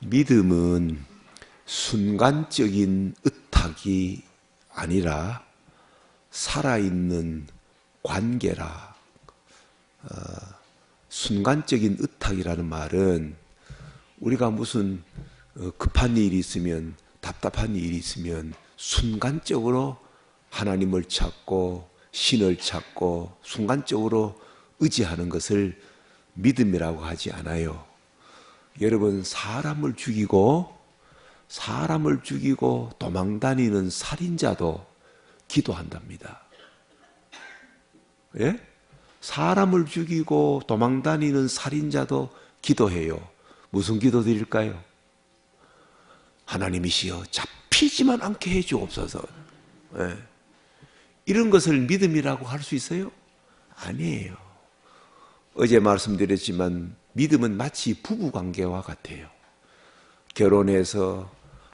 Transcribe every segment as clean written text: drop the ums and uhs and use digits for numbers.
믿음은 순간적인 의탁이 아니라 살아있는 관계라. 순간적인 의탁이라는 말은 우리가 무슨 급한 일이 있으면, 답답한 일이 있으면 순간적으로 하나님을 찾고 신을 찾고 순간적으로 의지하는 것을 믿음이라고 하지 않아요. 여러분, 사람을 죽이고 도망다니는 살인자도 기도한답니다. 예? 사람을 죽이고 도망다니는 살인자도 기도해요. 무슨 기도 드릴까요? 하나님이시여 잡히지만 않게 해주옵소서. 예. 이런 것을 믿음이라고 할 수 있어요? 아니에요. 어제 말씀드렸지만 믿음은 마치 부부관계와 같아요. 결혼해서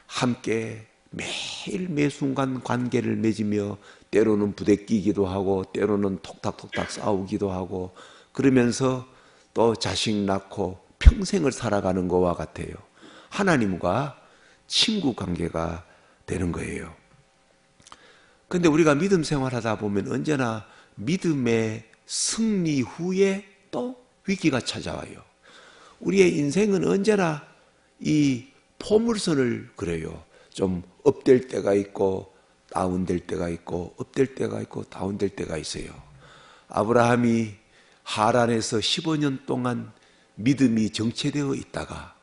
함께 매일 매순간 관계를 맺으며 때로는 부대끼기도 하고 때로는 톡탁톡탁 싸우기도 하고 그러면서 또 자식 낳고 평생을 살아가는 것과 같아요. 하나님과 친구 관계가 되는 거예요. 그런데 우리가 믿음 생활하다 보면 언제나 믿음의 승리 후에 또 위기가 찾아와요. 우리의 인생은 언제나 이 포물선을 그려요. 좀 업될 때가 있고 다운될 때가 있고 업될 때가 있고 다운될 때가 있어요. 아브라함이 하란에서 15년 동안 믿음이 정체되어 있다가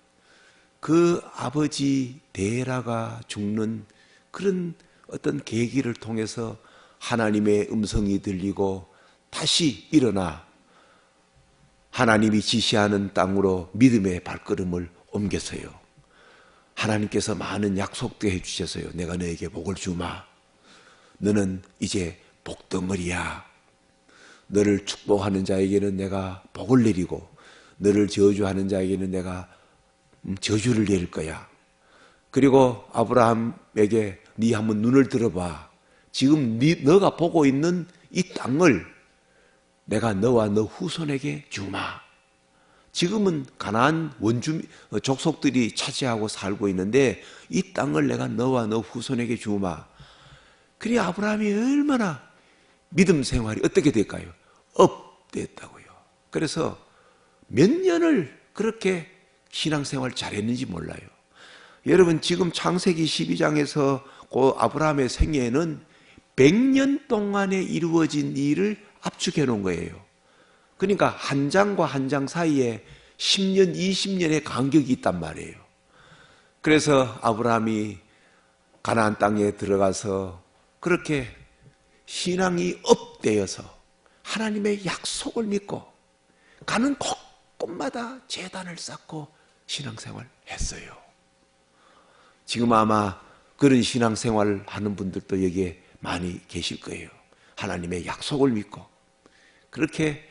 그 아버지 데라가 죽는 그런 어떤 계기를 통해서 하나님의 음성이 들리고 다시 일어나 하나님이 지시하는 땅으로 믿음의 발걸음을 옮겼어요. 하나님께서 많은 약속도 해주셨어요. 내가 너에게 복을 주마. 너는 이제 복덩어리야. 너를 축복하는 자에게는 내가 복을 내리고 너를 저주하는 자에게는 내가 저주를 내릴 거야. 그리고 아브라함에게 네 한번 눈을 들어봐. 지금 너가 보고 있는 이 땅을 내가 너와 너 후손에게 주마. 지금은 가나안 족속들이 차지하고 살고 있는데 이 땅을 내가 너와 너 후손에게 주마. 그래 아브라함이 얼마나 믿음 생활이 어떻게 될까요? 업됐다고요. 그래서 몇 년을 그렇게 신앙생활 잘했는지 몰라요. 여러분 지금 창세기 12장에서 그 아브라함의 생애에는 100년 동안에 이루어진 일을 압축해 놓은 거예요. 그러니까 한 장과 한 장 사이에 10년, 20년의 간격이 있단 말이에요. 그래서 아브라함이 가나안 땅에 들어가서 그렇게 신앙이 업되어서 하나님의 약속을 믿고 가는 곳곳마다 제단을 쌓고 신앙생활 했어요. 지금 아마 그런 신앙생활을 하는 분들도 여기에 많이 계실 거예요. 하나님의 약속을 믿고 그렇게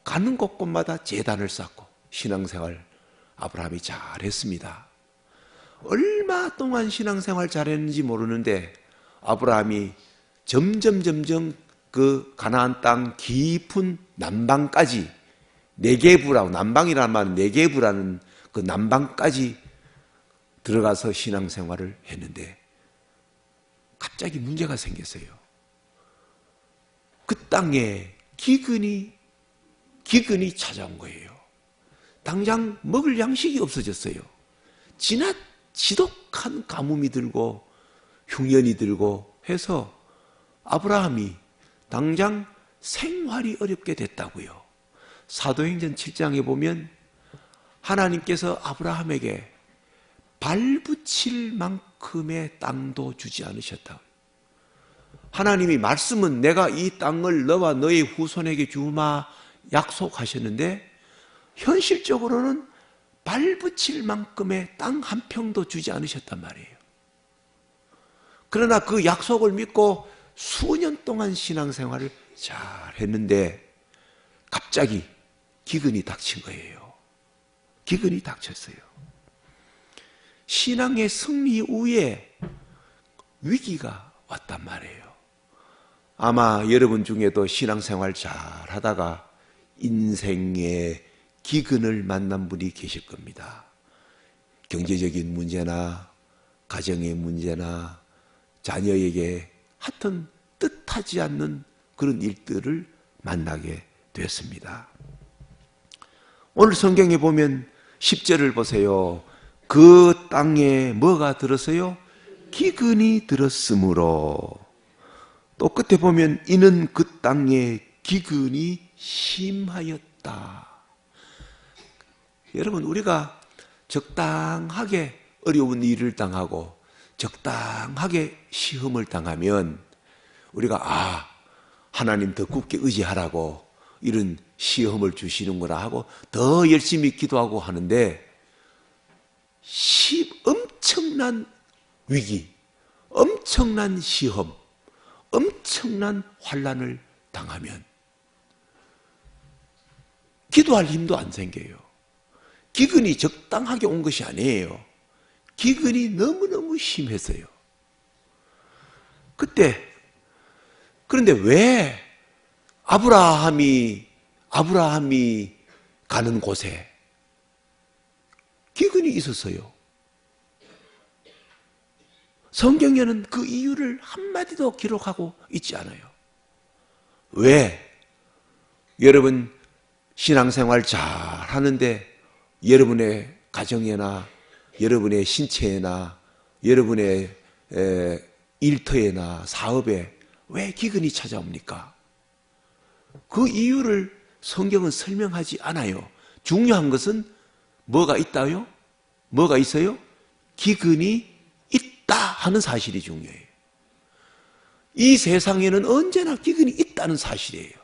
가는 곳곳마다 제단을 쌓고 신앙생활 아브라함이 잘했습니다. 얼마 동안 신앙생활 잘했는지 모르는데 아브라함이 점점 그 가나안 땅 깊은 남방까지 네게부라고, 남방이라는 말은 네게부라는 그 남방까지 들어가서 신앙생활을 했는데 갑자기 문제가 생겼어요. 그 땅에 기근이 찾아온 거예요. 당장 먹을 양식이 없어졌어요. 지독한 가뭄이 들고 흉년이 들고 해서 아브라함이 당장 생활이 어렵게 됐다고요. 사도행전 7장에 보면 하나님께서 아브라함에게 발붙일 만큼의 땅도 주지 않으셨다. 하나님이 말씀은 내가 이 땅을 너와 너의 후손에게 주마 약속하셨는데 현실적으로는 발붙일 만큼의 땅 한 평도 주지 않으셨단 말이에요. 그러나 그 약속을 믿고 수년 동안 신앙생활을 잘 했는데 갑자기 기근이 닥친 거예요. 기근이 닥쳤어요. 신앙의 승리 후에 위기가 왔단 말이에요. 아마 여러분 중에도 신앙생활 잘 하다가 인생의 기근을 만난 분이 계실 겁니다. 경제적인 문제나 가정의 문제나 자녀에게 하여튼 뜻하지 않는 그런 일들을 만나게 되었습니다. 오늘 성경에 보면 10절을 보세요. 그 땅에 뭐가 들었어요? 기근이 들었으므로. 또 끝에 보면 이는 그 땅에 기근이 심하였다. 여러분, 우리가 적당하게 어려운 일을 당하고 적당하게 시험을 당하면 우리가 하나님 더 굳게 의지하라고 이런 시험을 주시는구나 하고 더 열심히 기도하고 하는데 엄청난 위기, 엄청난 시험, 엄청난 환난을 당하면 기도할 힘도 안 생겨요. 기근이 적당하게 온 것이 아니에요. 기근이 너무너무 심했어요. 그런데 왜 아브라함이 가는 곳에 기근이 있었어요? 성경에는 그 이유를 한마디도 기록하고 있지 않아요. 왜? 여러분 신앙생활 잘 하는데 여러분의 가정에나 여러분의 신체에나 여러분의 일터에나 사업에 왜 기근이 찾아옵니까? 그 이유를 성경은 설명하지 않아요. 중요한 것은 뭐가 있다요? 뭐가 있어요? 기근이 있다 하는 사실이 중요해요. 이 세상에는 언제나 기근이 있다는 사실이에요.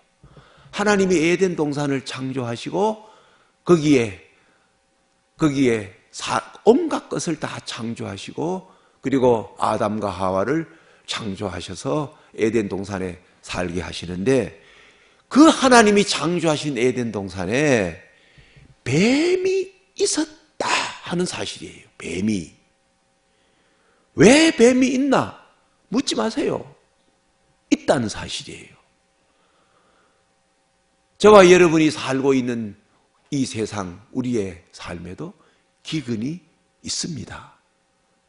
하나님이 에덴 동산을 창조하시고 거기에 온갖 것을 다 창조하시고 그리고 아담과 하와를 창조하셔서 에덴 동산에 살게 하시는데 그 하나님이 창조하신 에덴 동산에 뱀이 있었다 하는 사실이에요. 뱀이. 왜 뱀이 있나? 묻지 마세요. 있다는 사실이에요. 저와 여러분이 살고 있는 이 세상, 우리의 삶에도 기근이 있습니다.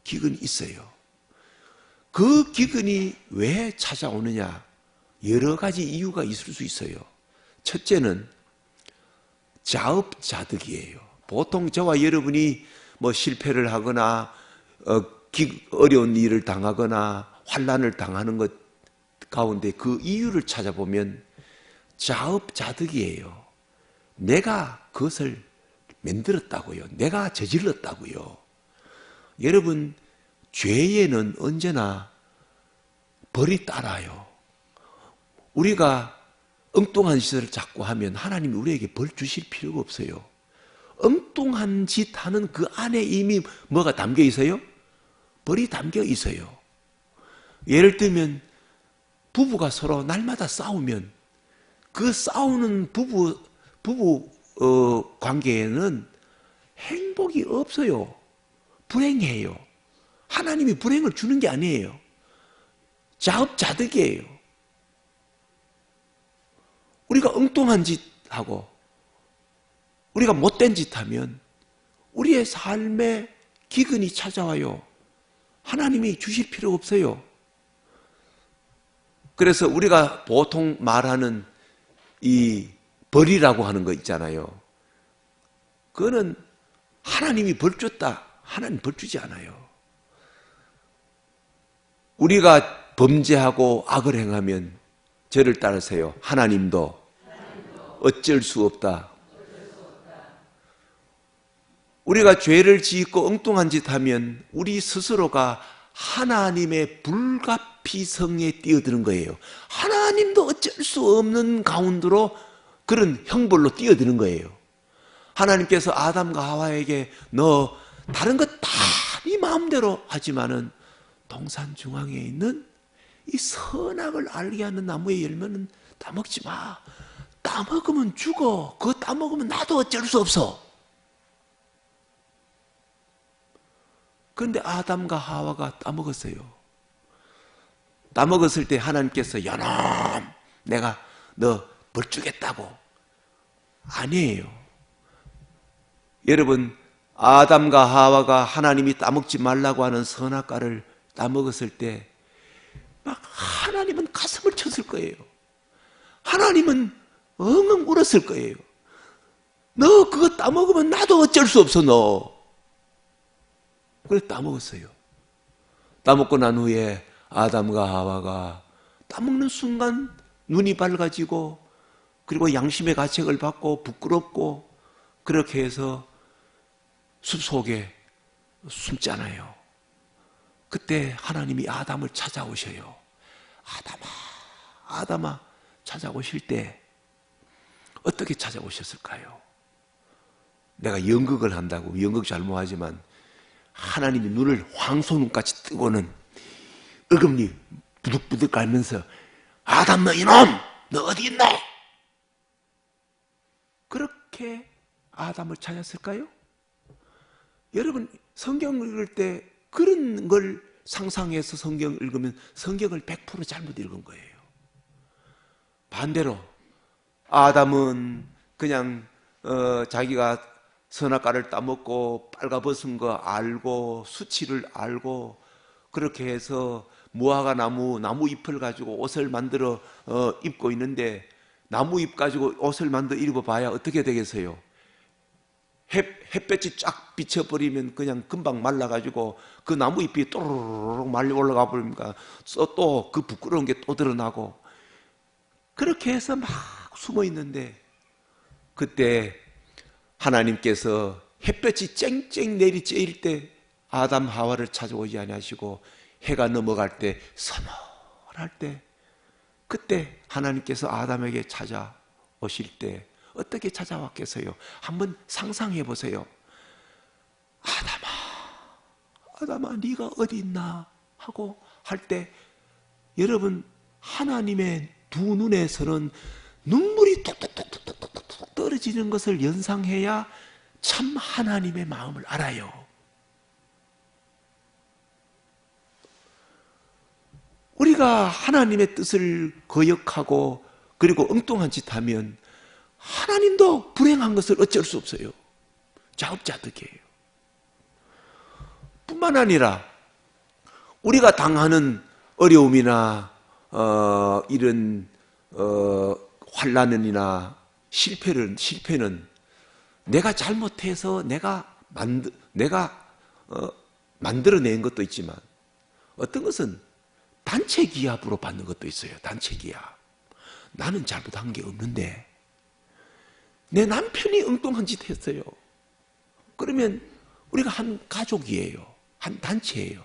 기근이 있어요. 그 기근이 왜 찾아오느냐? 여러 가지 이유가 있을 수 있어요. 첫째는 자업자득이에요. 보통 저와 여러분이 실패를 하거나 어려운 일을 당하거나 환난을 당하는 것 가운데 그 이유를 찾아보면 자업자득이에요. 내가 그것을 만들었다고요. 내가 저질렀다고요. 여러분, 죄에는 언제나 벌이 따라요. 우리가 엉뚱한 짓을 자꾸 하면 하나님이 우리에게 벌 주실 필요가 없어요. 엉뚱한 짓 하는 그 안에 이미 뭐가 담겨 있어요? 벌이 담겨 있어요. 예를 들면 부부가 서로 날마다 싸우면 그 싸우는 부부 관계에는 행복이 없어요. 불행해요. 하나님이 불행을 주는 게 아니에요. 자업자득이에요. 우리가 엉뚱한 짓 하고 우리가 못된 짓 하면 우리의 삶에 기근이 찾아와요. 하나님이 주실 필요 없어요. 그래서 우리가 보통 말하는 이 벌이라고 하는 거 있잖아요. 그거는 하나님이 벌 줬다. 하나님 벌 주지 않아요. 우리가 범죄하고 악을 행하면 저를 따르세요. 하나님도 어쩔 수 없다. 우리가 죄를 짓고 엉뚱한 짓 하면 우리 스스로가 하나님의 불가피성에 뛰어드는 거예요. 하나님도 어쩔 수 없는 가운데로 그런 형벌로 뛰어드는 거예요. 하나님께서 아담과 하와에게 너 다른 것 다 네 마음대로 하지만은 동산 중앙에 있는 이 선악을 알게 하는 나무의 열매는 따먹지 마. 따먹으면 죽어. 그거 따먹으면 나도 어쩔 수 없어. 그런데 아담과 하와가 따먹었어요. 따먹었을 때 하나님께서 연놈 내가 너 벌 주겠다고. 아니에요. 여러분 아담과 하와가 하나님이 따먹지 말라고 하는 선악과를 따먹었을 때 막 하나님은 가슴을 쳤을 거예요. 하나님은 엉엉 울었을 거예요. 너 그거 따먹으면 나도 어쩔 수 없어 너. 그래서 따먹었어요. 따먹고 난 후에 아담과 하와가 따먹는 순간 눈이 밝아지고 그리고 양심의 가책을 받고 부끄럽고 그렇게 해서 숲속에 숨잖아요. 그때 하나님이 아담을 찾아오셔요. 아담아, 아담아 찾아오실 때 어떻게 찾아오셨을까요? 내가 연극을 한다고 연극 잘못하지만 하나님이 눈을 황소눈같이 뜨고는 어금니 부득부득 갈면서 아담 너 이놈 너 어디 있나? 그렇게 아담을 찾았을까요? 여러분 성경을 읽을 때 그런 걸 상상해서 성경을 읽으면 성경을 100% 잘못 읽은 거예요. 반대로 아담은 그냥 자기가 선악과를 따먹고 빨가벗은 거 알고 수치를 알고 그렇게 해서 무화과 나무 잎을 가지고 옷을 만들어 입고 있는데 나무 잎 가지고 옷을 만들어 입어봐야 어떻게 되겠어요? 햇볕이 쫙 비쳐버리면 그냥 금방 말라가지고 그 나무 잎이 또르르 말려 올라가 버리니까 또 그 부끄러운 게 또 드러나고 그렇게 해서 막 숨어 있는데 그때 하나님께서 햇볕이 쨍쨍 내리쬐일 때 아담 하와를 찾아오지 아니하시고 해가 넘어갈 때 서늘할 때 그때 하나님께서 아담에게 찾아오실 때 어떻게 찾아왔겠어요? 한번 상상해 보세요. 아담아 네가 어디 있나? 하고 할 때 여러분 하나님의 두 눈에서는 눈물이 뚝뚝뚝뚝뚝 떨어지는 것을 연상해야 참 하나님의 마음을 알아요. 우리가 하나님의 뜻을 거역하고 그리고 엉뚱한 짓 하면 하나님도 불행한 것을 어쩔 수 없어요. 자업자득이에요. 뿐만 아니라 우리가 당하는 어려움이나 이런 환난이나 실패는 내가 잘못해서 내가 만들어낸 것도 있지만 어떤 것은 단체 기합으로 받는 것도 있어요. 단체 기합. 나는 잘못한 게 없는데 내 남편이 엉뚱한 짓 했어요. 그러면 우리가 한 가족이에요. 한 단체예요.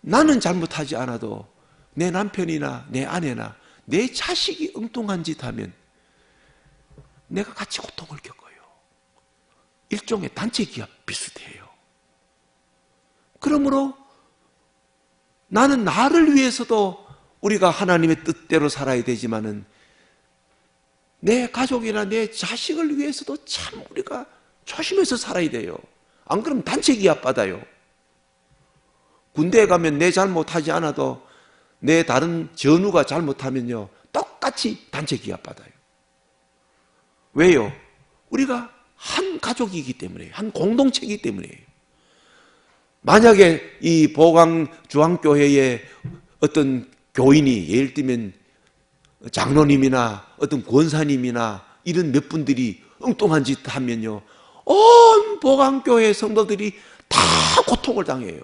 나는 잘못하지 않아도 내 남편이나 내 아내나 내 자식이 엉뚱한 짓 하면 내가 같이 고통을 겪어요. 일종의 단체 기합 비슷해요. 그러므로 나는 나를 위해서도 우리가 하나님의 뜻대로 살아야 되지만은 내 가족이나 내 자식을 위해서도 참 우리가 조심해서 살아야 돼요. 안 그러면 단체 기합 받아요. 군대에 가면 내 잘못하지 않아도 내 다른 전우가 잘못하면요 똑같이 단체 기합 받아요. 왜요? 우리가 한 가족이기 때문에 한 공동체이기 때문이에요. 만약에 이 보강 중앙교회에 어떤 교인이 예를 들면 장로님이나 어떤 권사님이나 이런 몇 분들이 엉뚱한 짓 하면요 온 보강교회 성도들이 다 고통을 당해요.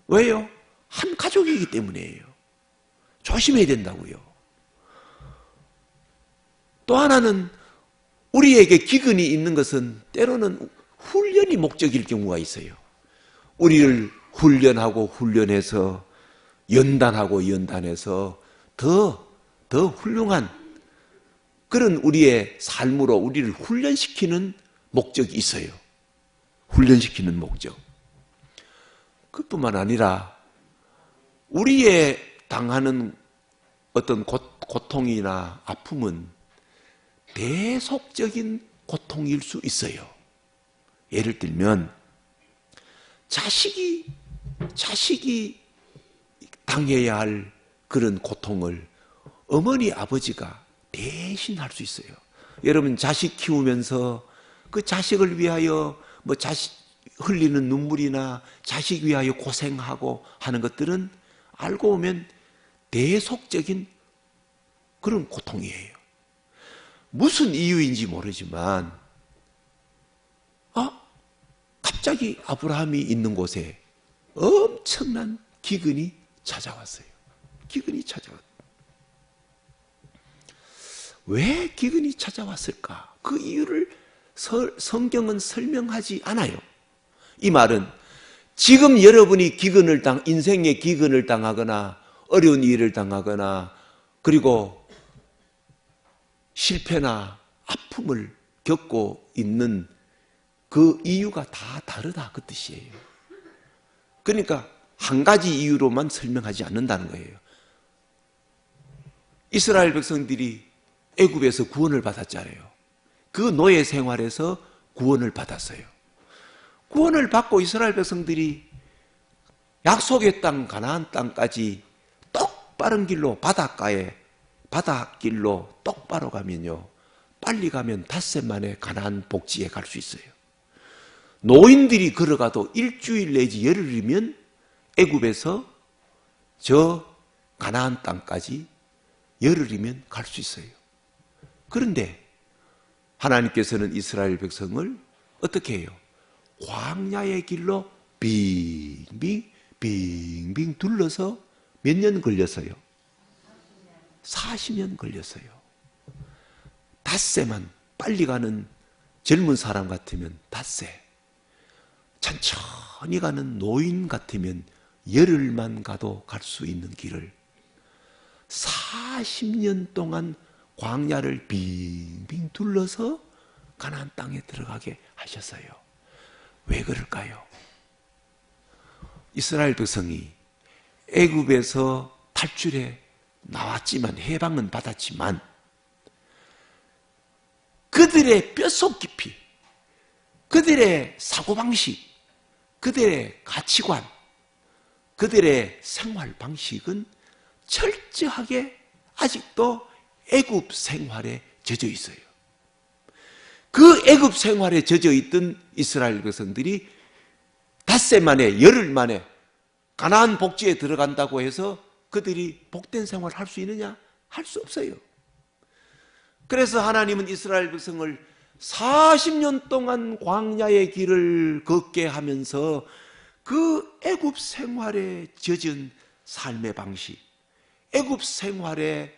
왜요? 한 가족이기 때문이에요. 조심해야 된다고요. 또 하나는 우리에게 기근이 있는 것은 때로는 훈련이 목적일 경우가 있어요. 우리를 훈련해서 연단해서 더 훌륭한 그런 우리의 삶으로 우리를 훈련시키는 목적이 있어요. 훈련시키는 목적. 그뿐만 아니라 우리의 당하는 어떤 고통이나 아픔은 대속적인 고통일 수 있어요. 예를 들면 자식이 당해야 할 그런 고통을 어머니 아버지가 대신 할 수 있어요. 여러분 자식 키우면서 그 자식을 위하여 뭐 자식 흘리는 눈물이나 자식 위하여 고생하고 하는 것들은 알고 보면 대속적인 그런 고통이에요. 무슨 이유인지 모르지만 갑자기 아브라함이 있는 곳에 엄청난 기근이 찾아왔어요. 기근이 찾아왔어요. 왜 기근이 찾아왔을까? 그 이유를 성경은 설명하지 않아요. 이 말은 지금 여러분이 인생의 기근을 당하거나 어려운 일을 당하거나 그리고 실패나 아픔을 겪고 있는 그 이유가 다 다르다 그 뜻이에요. 그러니까 한 가지 이유로만 설명하지 않는다는 거예요. 이스라엘 백성들이 애굽에서 구원을 받았잖아요. 그 노예 생활에서 구원을 받았어요. 구원을 받고 이스라엘 백성들이 약속의 땅 가나안 땅까지 똑바른 길로 바닷길로 똑바로 가면요, 빨리 가면 닷새 만에 가나안 복지에 갈 수 있어요. 노인들이 걸어가도 일주일 내지 열흘이면 애굽에서 저 가나안 땅까지 열흘이면 갈 수 있어요. 그런데 하나님께서는 이스라엘 백성을 어떻게 해요? 광야의 길로 빙빙 둘러서 몇 년 걸렸어요? 40년 걸렸어요. 닷새만 빨리 가는 젊은 사람 같으면 닷새, 천천히 가는 노인 같으면 열흘만 가도 갈 수 있는 길을 40년 동안 광야를 빙빙 둘러서 가나안 땅에 들어가게 하셨어요. 왜 그럴까요? 이스라엘 백성이 애굽에서 탈출해 나왔지만, 해방은 받았지만 그들의 뼛속 깊이, 그들의 사고방식, 그들의 가치관, 그들의 생활 방식은 철저하게 아직도 애굽 생활에 젖어 있어요. 그 애굽 생활에 젖어 있던 이스라엘 백성들이 닷새 만에, 열흘 만에 가나안 복지에 들어간다고 해서 그들이 복된 생활을 할 수 있느냐? 할 수 없어요. 그래서 하나님은 이스라엘 백성을 40년 동안 광야의 길을 걷게 하면서 그 애굽 생활에 젖은 삶의 방식, 애굽 생활에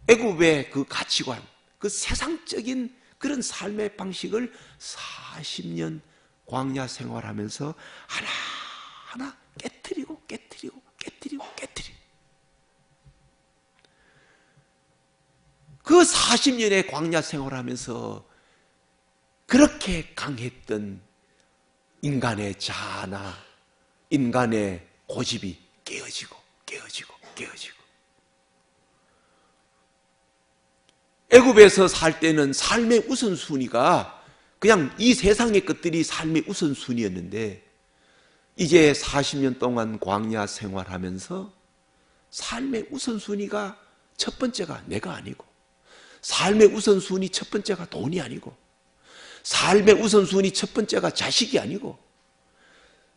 애굽의 그 가치관, 그 세상적인 그런 삶의 방식을 40년 광야 생활하면서 하나하나 깨트리고 그 40년의 광야 생활하면서 그렇게 강했던 인간의 자아나 인간의 고집이 깨어지고 애굽에서 살 때는 삶의 우선순위가 그냥 이 세상의 것들이 삶의 우선순위였는데, 이제 40년 동안 광야 생활하면서 삶의 우선순위가 첫 번째가 내가 아니고, 삶의 우선순위 첫 번째가 돈이 아니고, 삶의 우선순위 첫 번째가 자식이 아니고,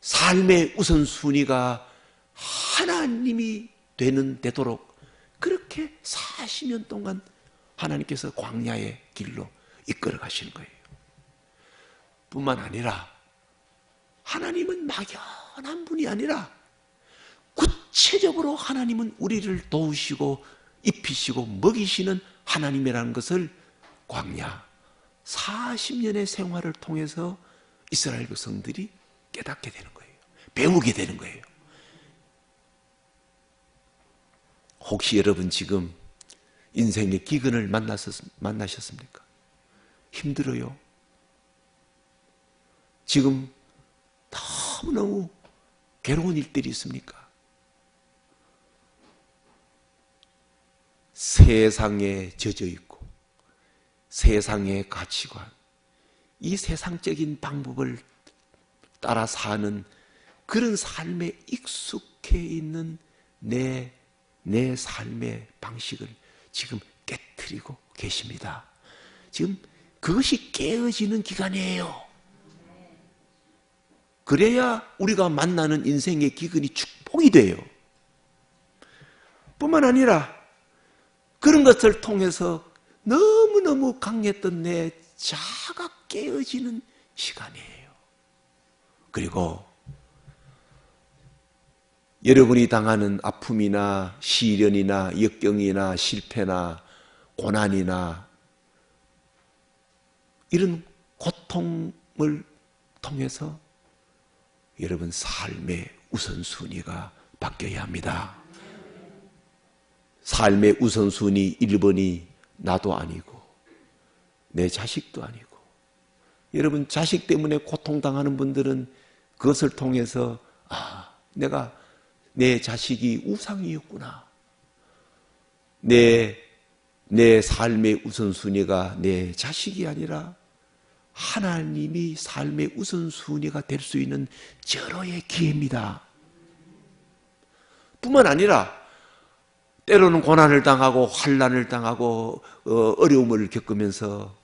삶의 우선순위가 하나님이 되도록 그렇게 40년 동안 하나님께서 광야의 길로 이끌어 가시는 거예요. 뿐만 아니라 하나님은 막연한 분이 아니라 구체적으로 하나님은 우리를 도우시고 입히시고 먹이시는 하나님이라는 것을 광야 40년의 생활을 통해서 이스라엘 백성들이 깨닫게 되는 거예요. 배우게 되는 거예요. 혹시 여러분 지금 인생의 기근을 만나셨습니까? 힘들어요? 지금 너무너무 괴로운 일들이 있습니까? 세상에 젖어 있고 세상의 가치관, 이 세상적인 방법을 따라 사는 그런 삶에 익숙해 있는 내 삶의 방식을 지금 깨트리고 계십니다. 지금 그것이 깨어지는 기간이에요. 그래야 우리가 만나는 인생의 기근이 축복이 돼요. 뿐만 아니라 그런 것을 통해서 너무너무 강했던 내 자아가 깨어지는 시간이에요. 그리고 여러분이 당하는 아픔이나 시련이나 역경이나 실패나 고난이나 이런 고통을 통해서 여러분 삶의 우선순위가 바뀌어야 합니다. 삶의 우선순위 1번이 나도 아니고 내 자식도 아니고, 여러분 자식 때문에 고통당하는 분들은 그것을 통해서 내가 내 자식이 우상이었구나. 내 삶의 우선순위가 내 자식이 아니라 하나님이 삶의 우선순위가 될 수 있는 절호의 기회입니다. 뿐만 아니라 때로는 고난을 당하고 환난을 당하고 어려움을 겪으면서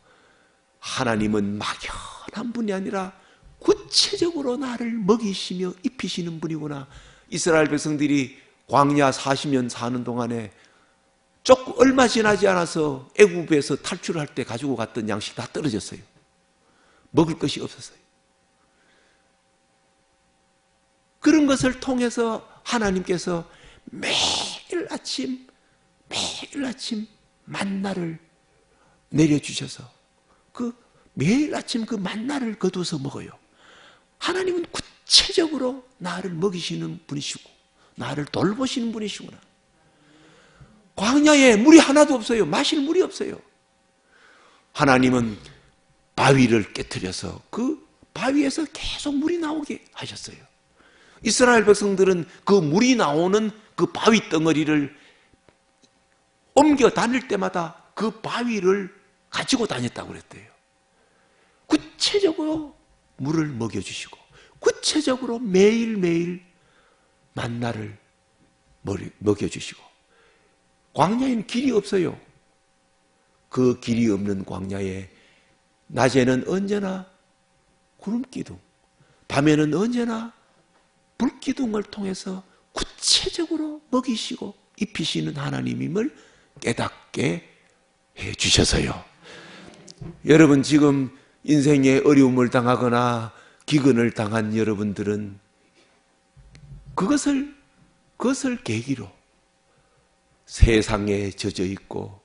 하나님은 막연한 분이 아니라 구체적으로 나를 먹이시며 입히시는 분이구나. 이스라엘 백성들이 광야 40년 사는 동안에 조금 얼마 지나지 않아서 애굽에서 탈출할 때 가지고 갔던 양식 다 떨어졌어요. 먹을 것이 없었어요. 그런 것을 통해서 하나님께서 매일 아침 만나를 내려주셔서 매일 아침 그 만나를 거두어서 먹어요. 하나님은 구체적으로 나를 먹이시는 분이시고 나를 돌보시는 분이시구나. 광야에 물이 하나도 없어요. 마실 물이 없어요. 하나님은 바위를 깨트려서 그 바위에서 계속 물이 나오게 하셨어요. 이스라엘 백성들은 그 물이 나오는 그 바위 덩어리를 옮겨 다닐 때마다 그 바위를 가지고 다녔다고 그랬대요. 구체적으로 물을 먹여주시고 구체적으로 매일매일 만나를 먹여주시고, 광야에는 길이 없어요. 그 길이 없는 광야에 낮에는 언제나 구름기둥, 밤에는 언제나 불기둥을 통해서 구체적으로 먹이시고 입히시는 하나님임을 깨닫게 해주셔서요. 여러분 지금 인생의 어려움을 당하거나 기근을 당한 여러분들은 그것을 계기로 세상에 젖어 있고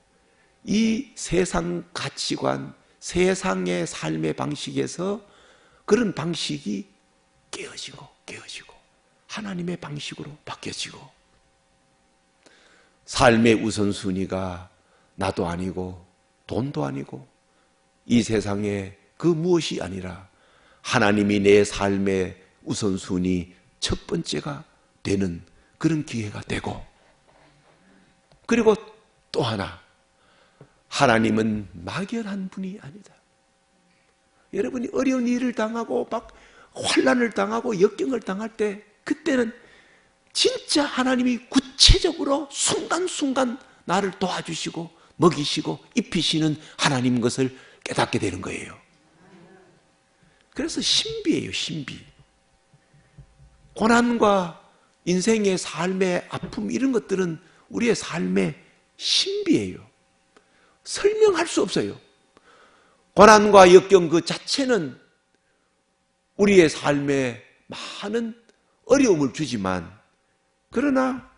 이 세상 가치관, 세상의 삶의 방식에서 그런 방식이 깨어지고 하나님의 방식으로 바뀌어지고, 삶의 우선순위가 나도 아니고 돈도 아니고 이 세상에 그 무엇이 아니라 하나님이 내 삶의 우선순위 첫 번째가 되는 그런 기회가 되고, 그리고 또 하나, 하나님은 막연한 분이 아니다. 여러분이 어려운 일을 당하고 막 환난을 당하고 역경을 당할 때 그때는 진짜 하나님이 구체적으로 순간순간 나를 도와주시고 먹이시고 입히시는 하나님 것을 깨닫게 되는 거예요. 그래서 신비예요, 신비. 고난과 인생의 삶의 아픔 이런 것들은 우리의 삶의 신비예요. 설명할 수 없어요. 고난과 역경 그 자체는 우리의 삶에 많은 어려움을 주지만 그러나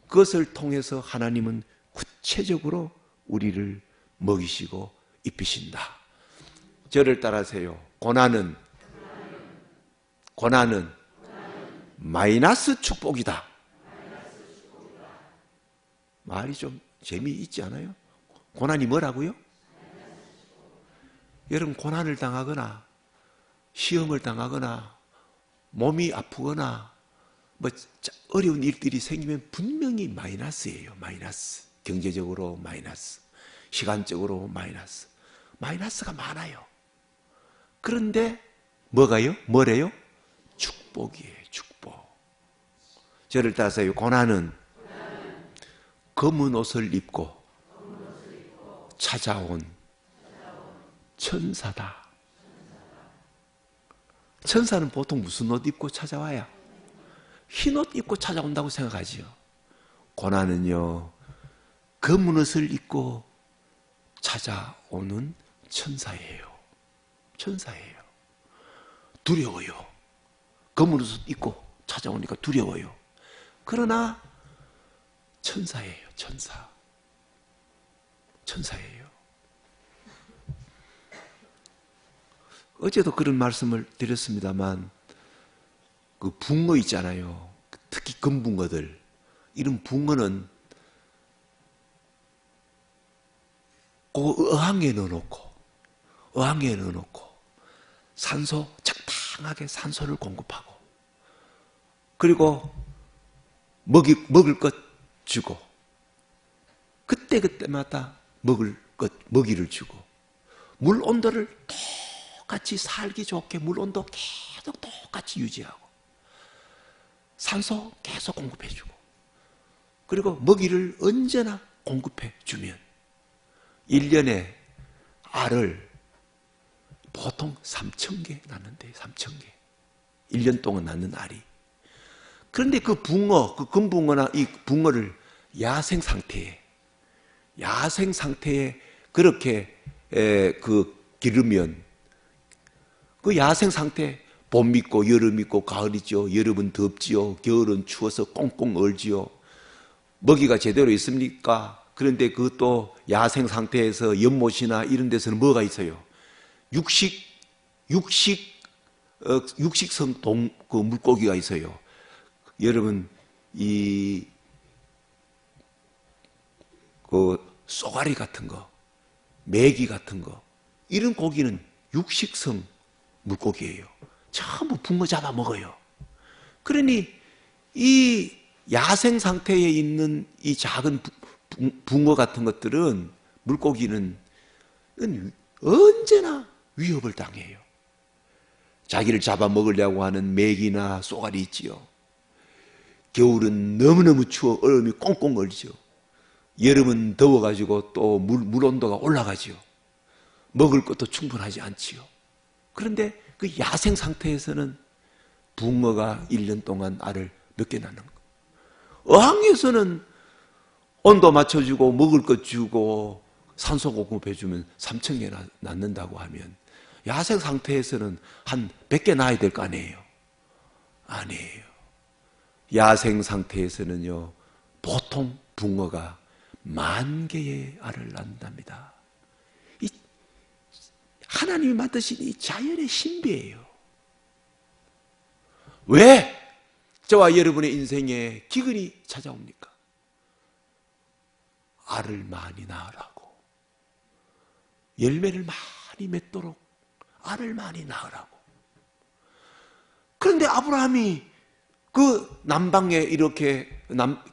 그것을 통해서 하나님은 구체적으로 우리를 먹이시고 입히신다. 저를 따라하세요. 고난은 마이너스 축복이다. 말이 좀 재미있지 않아요? 고난이 뭐라고요? 여러분 고난을 당하거나 시험을 당하거나 몸이 아프거나 뭐 어려운 일들이 생기면 분명히 마이너스예요. 마이너스. 경제적으로 마이너스, 시간적으로 마이너스. 마이너스가 많아요. 그런데 뭐래요? 축복이에요. 축복. 저를 따라서요. 고난은 검은 옷을 입고 찾아온 천사다. 천사는 보통 무슨 옷 입고 찾아와야? 흰 옷 입고 찾아온다고 생각하지요. 고난은요, 검은 옷을 입고 찾아오는 천사예요. 천사예요. 두려워요. 검은 옷을 입고 찾아오니까 두려워요. 그러나 천사예요. 천사. 천사예요. 어제도 그런 말씀을 드렸습니다만 그 붕어 있잖아요. 특히 금붕어들. 이런 붕어는 그 어항에 넣어놓고 산소 적당하게 산소를 공급하고 그리고 먹을 것 주고 그때마다 먹이를 주고 물 온도를 똑같이 살기 좋게 물 온도 계속 똑같이 유지하고 산소 계속 공급해주고 그리고 먹이를 언제나 공급해주면 1년에 알을 보통 3,000개 낳는데요. 3,000개. 1년 동안 낳는 알이. 그런데 그 붕어, 그 금붕어나 이 붕어를 야생 상태에 그렇게 기르면 그 야생 상태 봄 있고 여름 있고 가을 있죠. 여름은 덥지요. 겨울은 추워서 꽁꽁 얼지요. 먹이가 제대로 있습니까? 그런데 그것도 야생 상태에서 연못이나 이런 데서는 뭐가 있어요? 육식성 그 물고기가 있어요. 여러분 그 쏘가리 같은 거, 메기 같은 거 이런 고기는 육식성 물고기예요. 전부 붕어 잡아 먹어요. 그러니 이 야생 상태에 있는 이 작은 붕어 같은 것들은 물고기는 언제나 위협을 당해요. 자기를 잡아먹으려고 하는 메기나 쏘가리 있지요. 겨울은 너무너무 추워 얼음이 꽁꽁 얼죠. 여름은 더워가지고 또 물 온도가 올라가지요. 먹을 것도 충분하지 않지요. 그런데 그 야생 상태에서는 붕어가 1년 동안 알을 몇 개 낳는 거. 어항에서는 온도 맞춰주고 먹을 것 주고 산소 공급해주면 3,000개 낳는다고 하면 야생 상태에서는 한 100개 낳아야 될 거 아니에요? 아니에요. 야생 상태에서는요, 보통 붕어가 10,000개의 알을 낳는답니다. 이 하나님이 만드신 이 자연의 신비예요. 왜 저와 여러분의 인생에 기근이 찾아옵니까? 알을 많이 낳으라고. 열매를 많이 맺도록 알을 많이 낳으라고. 그런데 아브라함이 그 남방에 이렇게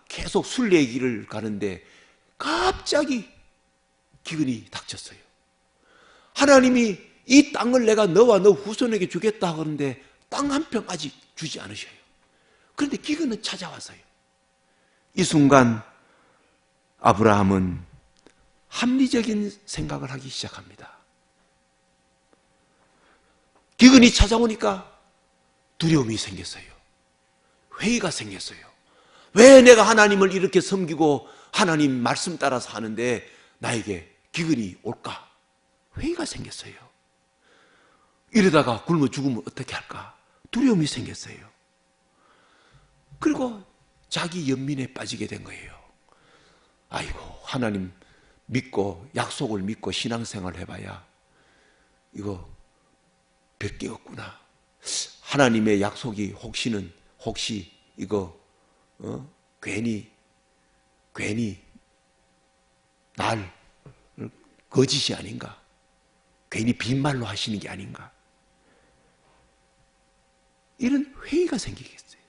계속 순례길을 가는데 갑자기 기근이 닥쳤어요. 하나님이 이 땅을 내가 너와 너 후손에게 주겠다 하는데 땅 한 평 아직 주지 않으셔요. 그런데 기근은 찾아왔어요. 이 순간 아브라함은 합리적인 생각을 하기 시작합니다. 기근이 찾아오니까 두려움이 생겼어요. 회의가 생겼어요. 왜 내가 하나님을 이렇게 섬기고 하나님 말씀 따라서 하는데 나에게 기근이 올까? 회의가 생겼어요. 이러다가 굶어 죽으면 어떻게 할까? 두려움이 생겼어요. 그리고 자기 연민에 빠지게 된 거예요. 아이고, 하나님 믿고 약속을 믿고 신앙생활 해봐야 이거 별 게 없구나. 하나님의 약속이 혹시 이거 괜히 날 거짓이 아닌가? 괜히 빈말로 하시는 게 아닌가? 이런 회의가 생기겠어요.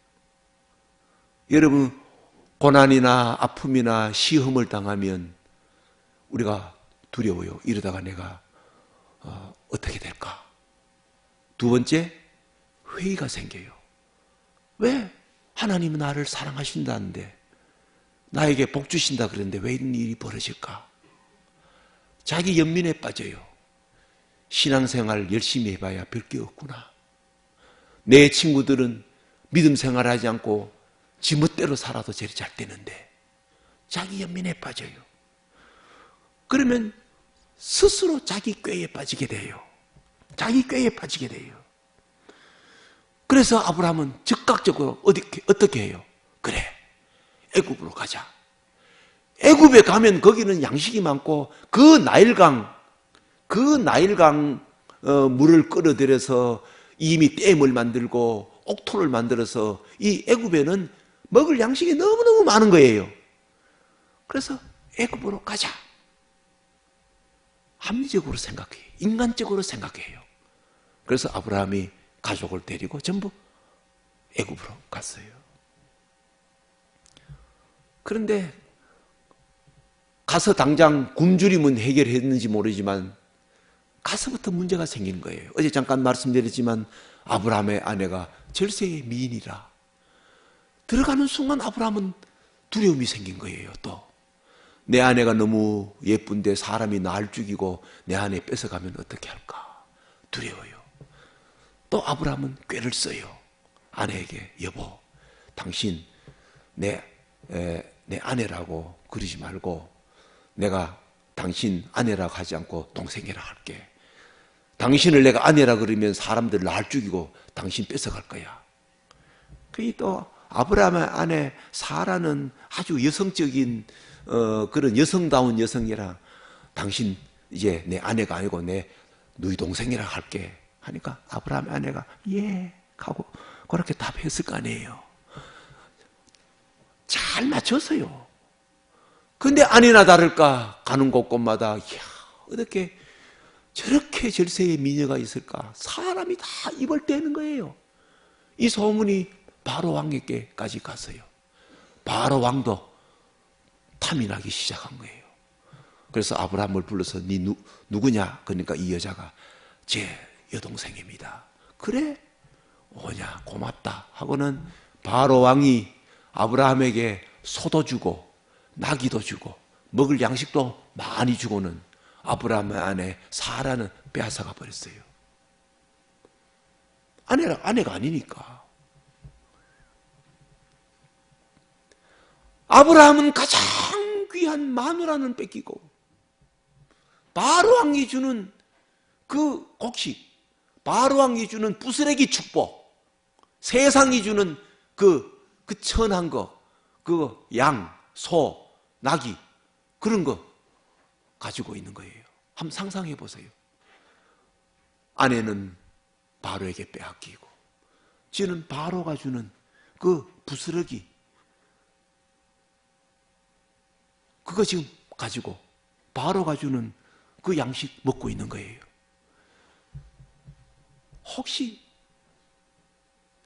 여러분, 고난이나 아픔이나 시험을 당하면 우리가 두려워요. 이러다가 내가 어떻게 될까? 두 번째, 회의가 생겨요. 왜? 하나님은 나를 사랑하신다는데 나에게 복 주신다 그랬는데 왜 이런 일이 벌어질까? 자기 연민에 빠져요. 신앙생활 열심히 해봐야 별 게 없구나. 내 친구들은 믿음 생활하지 않고 지멋대로 살아도 제일 잘 되는데 자기 연민에 빠져요. 그러면 스스로 자기 꾀에 빠지게 돼요. 자기 꾀에 빠지게 돼요. 그래서 아브라함은 즉각적으로 어떻게 해요? 그래, 애굽으로 가자. 애굽에 가면 거기는 양식이 많고 그 나일강 물을 끌어들여서 이미 댐을 만들고 옥토를 만들어서 이 애굽에는 먹을 양식이 너무너무 많은 거예요. 그래서 애굽으로 가자. 합리적으로 생각해요. 인간적으로 생각해요. 그래서 아브라함이 가족을 데리고 전부 애굽으로 갔어요. 그런데 가서 당장 굶주림은 해결했는지 모르지만 가서부터 문제가 생기는 거예요. 어제 잠깐 말씀드렸지만 아브라함의 아내가 절세의 미인이라 들어가는 순간 아브라함은 두려움이 생긴 거예요. 또 내 아내가 너무 예쁜데 사람이 날 죽이고 내 아내 뺏어가면 어떻게 할까 두려워요. 또 아브라함은 꾀를 써요. 아내에게 여보 당신 내 아내라고 그러지 말고 내가 당신 아내라고 하지 않고 동생이라 할게. 당신을 내가 아내라 그러면 사람들 날 죽이고 당신 뺏어갈 거야. 그게 또 아브라함의 아내 사라는 아주 여성적인 그런 여성다운 여성이라 당신 이제 내 아내가 아니고 너희 동생이라 할게 하니까 아브라함의 아내가 예 하고 그렇게 답했을 거 아니에요. 잘 맞췄어요. 근데 아니나 다를까 가는 곳곳마다 이야 어떻게 저렇게 절세의 미녀가 있을까? 사람이 다 입을 떼는 거예요. 이 소문이 바로 왕에게까지 갔어요. 바로 왕도 탐이 나기 시작한 거예요. 그래서 아브라함을 불러서 네 누구냐? 그러니까 이 여자가 제 여동생입니다. 그래? 오냐 고맙다 하고는 바로 왕이 아브라함에게 소도 주고 나귀도 주고 먹을 양식도 많이 주고는 아브라함의 아내 사라는 빼앗아가 버렸어요. 아내가 아니니까. 아브라함은 가장 귀한 마누라는 뺏기고 바로 왕이 주는 그 곡식, 바로 왕이 주는 부스러기 축복, 세상이 주는 그 천한 거, 그 양, 소, 나귀 그런 거 가지고 있는 거예요. 한번 상상해 보세요. 아내는 바로에게 빼앗기고 지는 바로가 주는 그 부스러기 그거 지금 가지고 바로가 주는 그 양식 먹고 있는 거예요. 혹시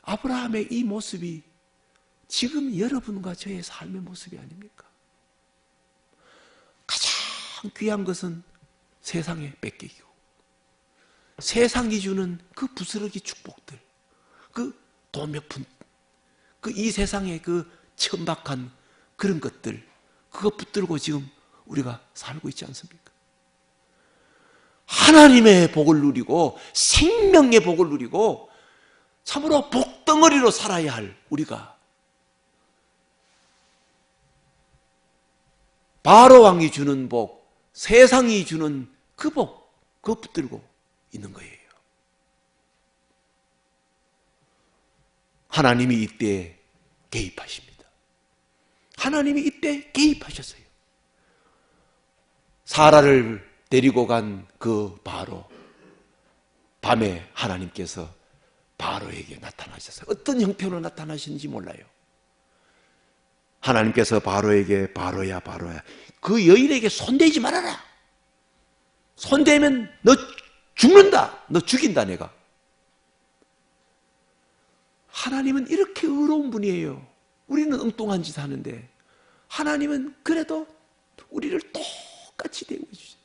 아브라함의 이 모습이 지금 여러분과 저의 삶의 모습이 아닙니까? 가장 귀한 것은 세상에 뺏기고 세상이 주는 그 부스러기 축복들 그 돈 몇 푼 그 이 세상의 그 천박한 그런 것들 그거 붙들고 지금 우리가 살고 있지 않습니까? 하나님의 복을 누리고 생명의 복을 누리고 참으로 복덩어리로 살아야 할 우리가 바로 왕이 주는 복, 세상이 주는 그 복, 그거 붙들고 있는 거예요. 하나님이 이때 개입하십니다. 하나님이 이때 개입하셨어요. 사라를 데리고 간 그 바로 밤에 하나님께서 바로에게 나타나셨어요. 어떤 형태로 나타나시는지 몰라요. 하나님께서 바로에게 바로야 그 여인에게 손대지 말아라. 손대면 너 죽는다. 너 죽인다 내가. 하나님은 이렇게 의로운 분이에요. 우리는 엉뚱한 짓 하는데 하나님은 그래도 우리를 똑같이 대우해 주십니다.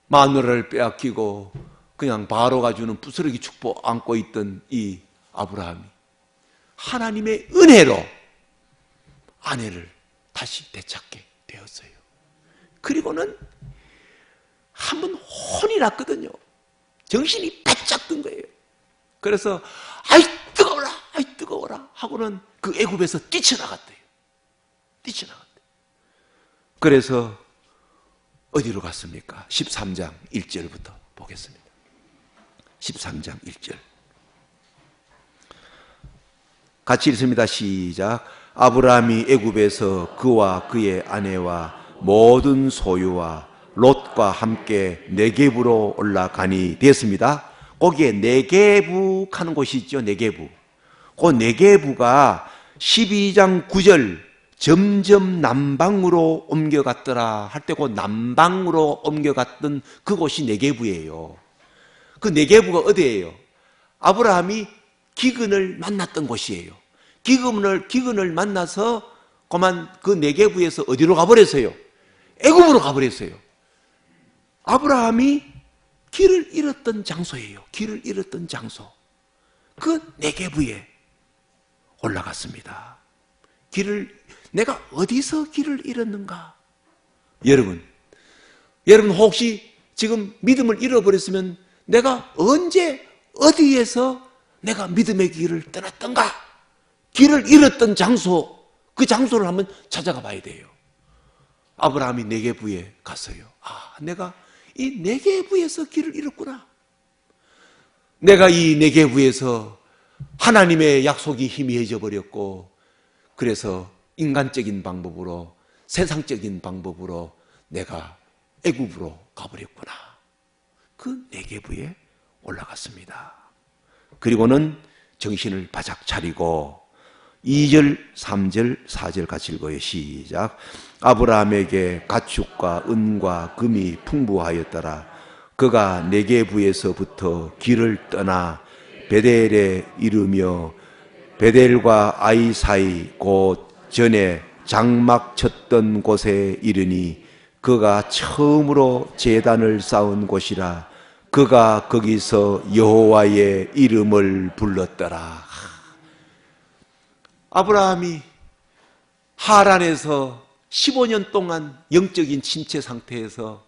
마누라를 빼앗기고 그냥 바로가 주는 부스러기 축복 안고 있던 이 아브라함이 하나님의 은혜로 아내를 다시 되찾게 되었어요. 그리고는 한번 혼이 났거든요. 정신이 바짝 든 거예요. 그래서 아이 뜨거워라, 아이 뜨거워라 하고는 그 애굽에서 뛰쳐나갔대요. 뛰쳐나갔대요. 그래서 어디로 갔습니까? 13장 1절부터 보겠습니다. 13장 1절 같이 읽습니다. 시작. 아브라함이 애굽에서 그와 그의 아내와 모든 소유와 롯과 함께 네겝으로 올라가니 되었습니다. 거기에 네겝 하는 곳이 있죠. 네겝. 그 네겝가 12장 9절 점점 남방으로 옮겨갔더라 할 때 그 남방으로 옮겨갔던 그곳이 네겝이에요. 그 네겝가 어디예요? 아브라함이 기근을 만났던 곳이에요. 기근을 만나서 그만 그 네겝에서 어디로 가버렸어요? 애굽으로 가버렸어요. 아브라함이 길을 잃었던 장소예요. 길을 잃었던 장소. 그 네겝에 올라갔습니다. 내가 어디서 길을 잃었는가? 여러분 혹시 지금 믿음을 잃어버렸으면 내가 언제 어디에서 내가 믿음의 길을 떠났던가? 길을 잃었던 장소, 그 장소를 한번 찾아가 봐야 돼요. 아브라함이 네겝에 갔어요. 내가 이 네겝에서 길을 잃었구나. 내가 이 네겝에서 하나님의 약속이 희미해져 버렸고, 그래서 인간적인 방법으로, 세상적인 방법으로 내가 애굽으로 가버렸구나. 그 네겝에 올라갔습니다. 그리고는 정신을 바짝 차리고 2절, 3절, 4절 같이 읽어요. 시작. 아브라함에게 가축과 은과 금이 풍부하였더라. 그가 네겝에서부터 길을 떠나 베델에 이르며 베델과 아이 사이 곧 전에 장막 쳤던 곳에 이르니 그가 처음으로 제단을 쌓은 곳이라. 그가 거기서 여호와의 이름을 불렀더라. 아브라함이 하란에서 15년 동안 영적인 침체 상태에서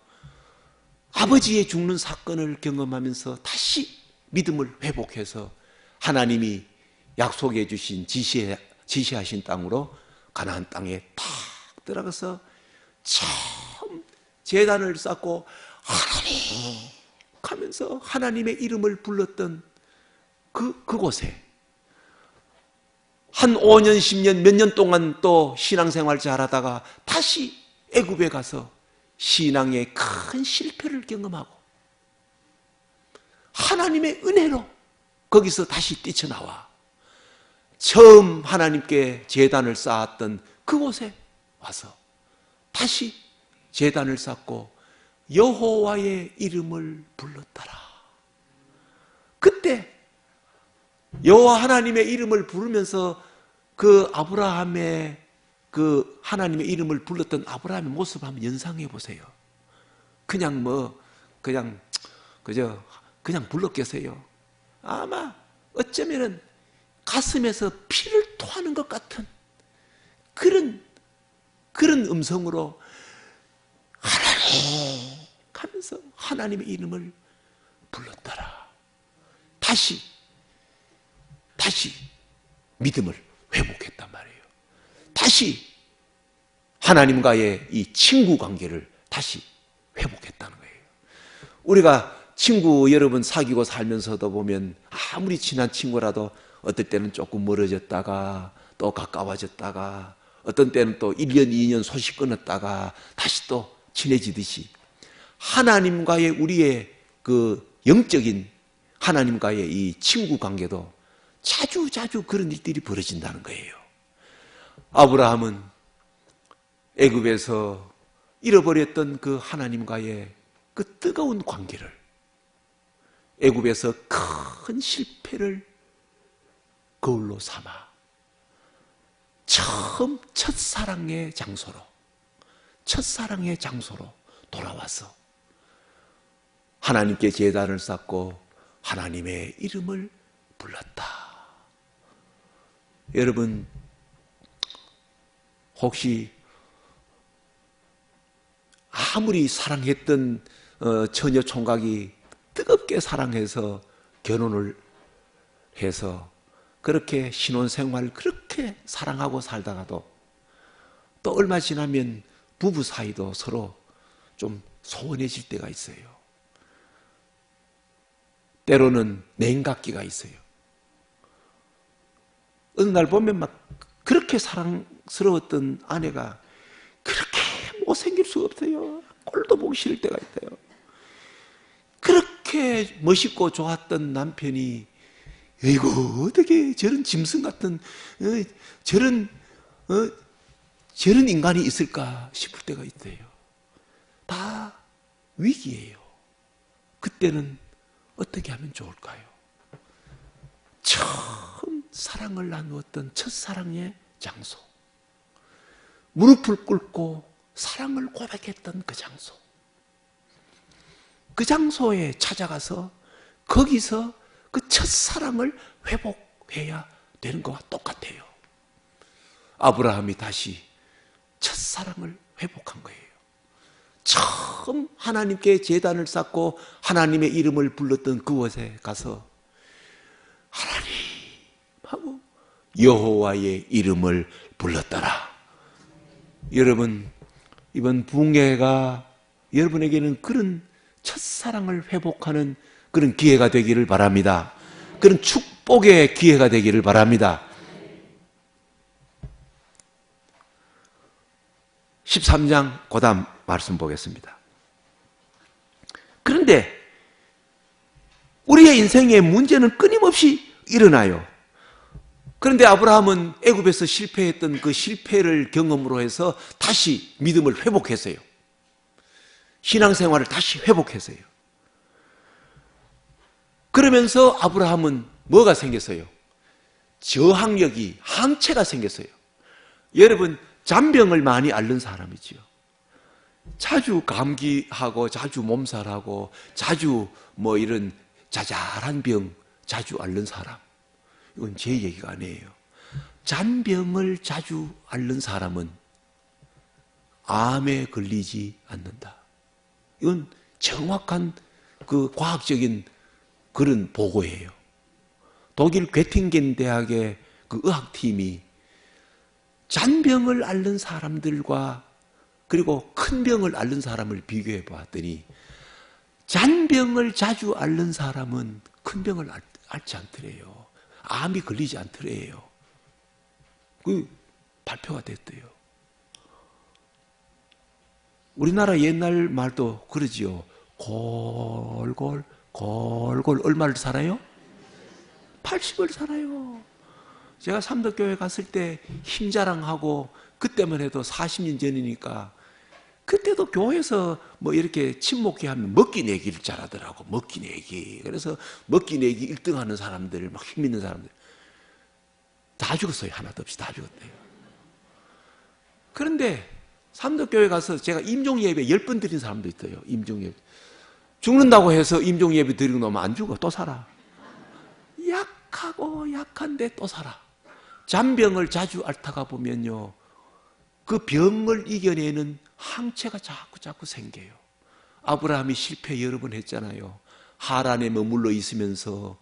아버지의 죽는 사건을 경험하면서 다시 믿음을 회복해서 하나님이 약속해 주신 지시하신 땅으로 가나안 땅에 탁 들어가서 처음 제단을 쌓고 하나님 하면서 하나님의 이름을 불렀던 그곳에 한 5년, 10년, 몇 년 동안 또 신앙생활 잘하다가 다시 애굽에 가서 신앙의 큰 실패를 경험하고 하나님의 은혜로 거기서 다시 뛰쳐나와 처음 하나님께 제단을 쌓았던 그곳에 와서 다시 제단을 쌓고 여호와의 이름을 불렀더라. 그때 여호와 하나님의 이름을 부르면서 그 아브라함의 그 하나님의 이름을 불렀던 아브라함의 모습을 한번 연상해 보세요. 그냥 그냥 불렀겠어요. 아마 어쩌면은 가슴에서 피를 토하는 것 같은 그런 음성으로 하나님 하면서 하나님의 이름을 불렀더라. 다시 믿음을 회복했단 말이에요. 다시 하나님과의 이 친구 관계를 다시 회복했다는 거예요. 우리가 친구 여러분 사귀고 살면서도 보면 아무리 친한 친구라도 어떨 때는 조금 멀어졌다가 또 가까워졌다가 어떤 때는 또 1년, 2년 소식 끊었다가 다시 또 친해지듯이 하나님과의 우리의 그 영적인 하나님과의 이 친구 관계도 자주 그런 일들이 벌어진다는 거예요. 아브라함은 애굽에서 잃어버렸던 그 하나님과의 그 뜨거운 관계를 애굽에서 큰 실패를 거울로 삼아 처음 첫사랑의 장소로 돌아와서 하나님께 제단을 쌓고 하나님의 이름을 불렀다. 여러분 혹시 아무리 사랑했던 처녀 총각이 뜨겁게 사랑해서 결혼을 해서 그렇게 신혼생활 그렇게 사랑하고 살다가도 또 얼마 지나면 부부 사이도 서로 좀 소원해질 때가 있어요. 때로는 냉각기가 있어요. 어느 날 보면 막 그렇게 사랑스러웠던 아내가 그렇게 못생길 수가 없어요. 꼴도 보기 싫을 때가 있어요. 그렇게 멋있고 좋았던 남편이 이거 어떻게 저런 짐승 같은 저런 인간이 있을까 싶을 때가 있어요. 다 위기예요. 그때는 어떻게 하면 좋을까요? 처음 사랑을 나누었던 첫사랑의 장소, 무릎을 꿇고 사랑을 고백했던 그 장소, 그 장소에 찾아가서 거기서 그 첫사랑을 회복해야 되는 것과 똑같아요. 아브라함이 다시 첫사랑을 회복한 거예요. 처음 하나님께 제단을 쌓고 하나님의 이름을 불렀던 그곳에 가서 하나님하고 여호와의 이름을 불렀더라. 여러분, 이번 부흥회가 여러분에게는 그런 첫사랑을 회복하는 그런 기회가 되기를 바랍니다. 그런 축복의 기회가 되기를 바랍니다. 13장 고다음 말씀 보겠습니다. 그런데 우리의 인생의 문제는 끊임없이 일어나요. 그런데 아브라함은 애굽에서 실패했던 그 실패를 경험으로 해서 다시 믿음을 회복했어요. 신앙생활을 다시 회복했어요. 그러면서 아브라함은 뭐가 생겼어요? 저항력이, 항체가 생겼어요. 여러분, 잔병을 많이 앓는 사람이지요. 자주 감기하고 자주 몸살하고 자주 뭐 이런 자잘한 병 자주 앓는 사람. 이건 제 얘기가 아니에요. 잔병을 자주 앓는 사람은 암에 걸리지 않는다. 이건 정확한 그 과학적인 그런 보고예요. 독일 괴팅겐 대학의 그 의학팀이 잔병을 앓는 사람들과 그리고 큰 병을 앓는 사람을 비교해 보았더니 잔병을 자주 앓는 사람은 큰 병을 앓지 않더래요. 암이 걸리지 않더래요. 그 발표가 됐대요. 우리나라 옛날 말도 그러지요. 골골 얼마를 살아요? 80을 살아요. 제가 삼덕교회 갔을 때 힘자랑하고 그때만 해도 40년 전이니까 그때도 교회에서 뭐 이렇게 친목회 하면 먹기 내기를 잘하더라고. 먹기 내기. 그래서 먹기 내기 1등 하는 사람들, 막 힘 있는 사람들 다 죽었어요. 하나도 없이 다 죽었대요. 그런데 삼덕교회 가서 제가 임종예배 10번 드린 사람도 있어요. 임종예배. 죽는다고 해서 임종예배 드리고 나면 안 죽어. 또 살아. 약하고 약한데 또 살아. 잔병을 자주 앓다가 보면요. 그 병을 이겨내는 항체가 자꾸 생겨요. 아브라함이 실패 여러 번 했잖아요. 하란에 머물러 있으면서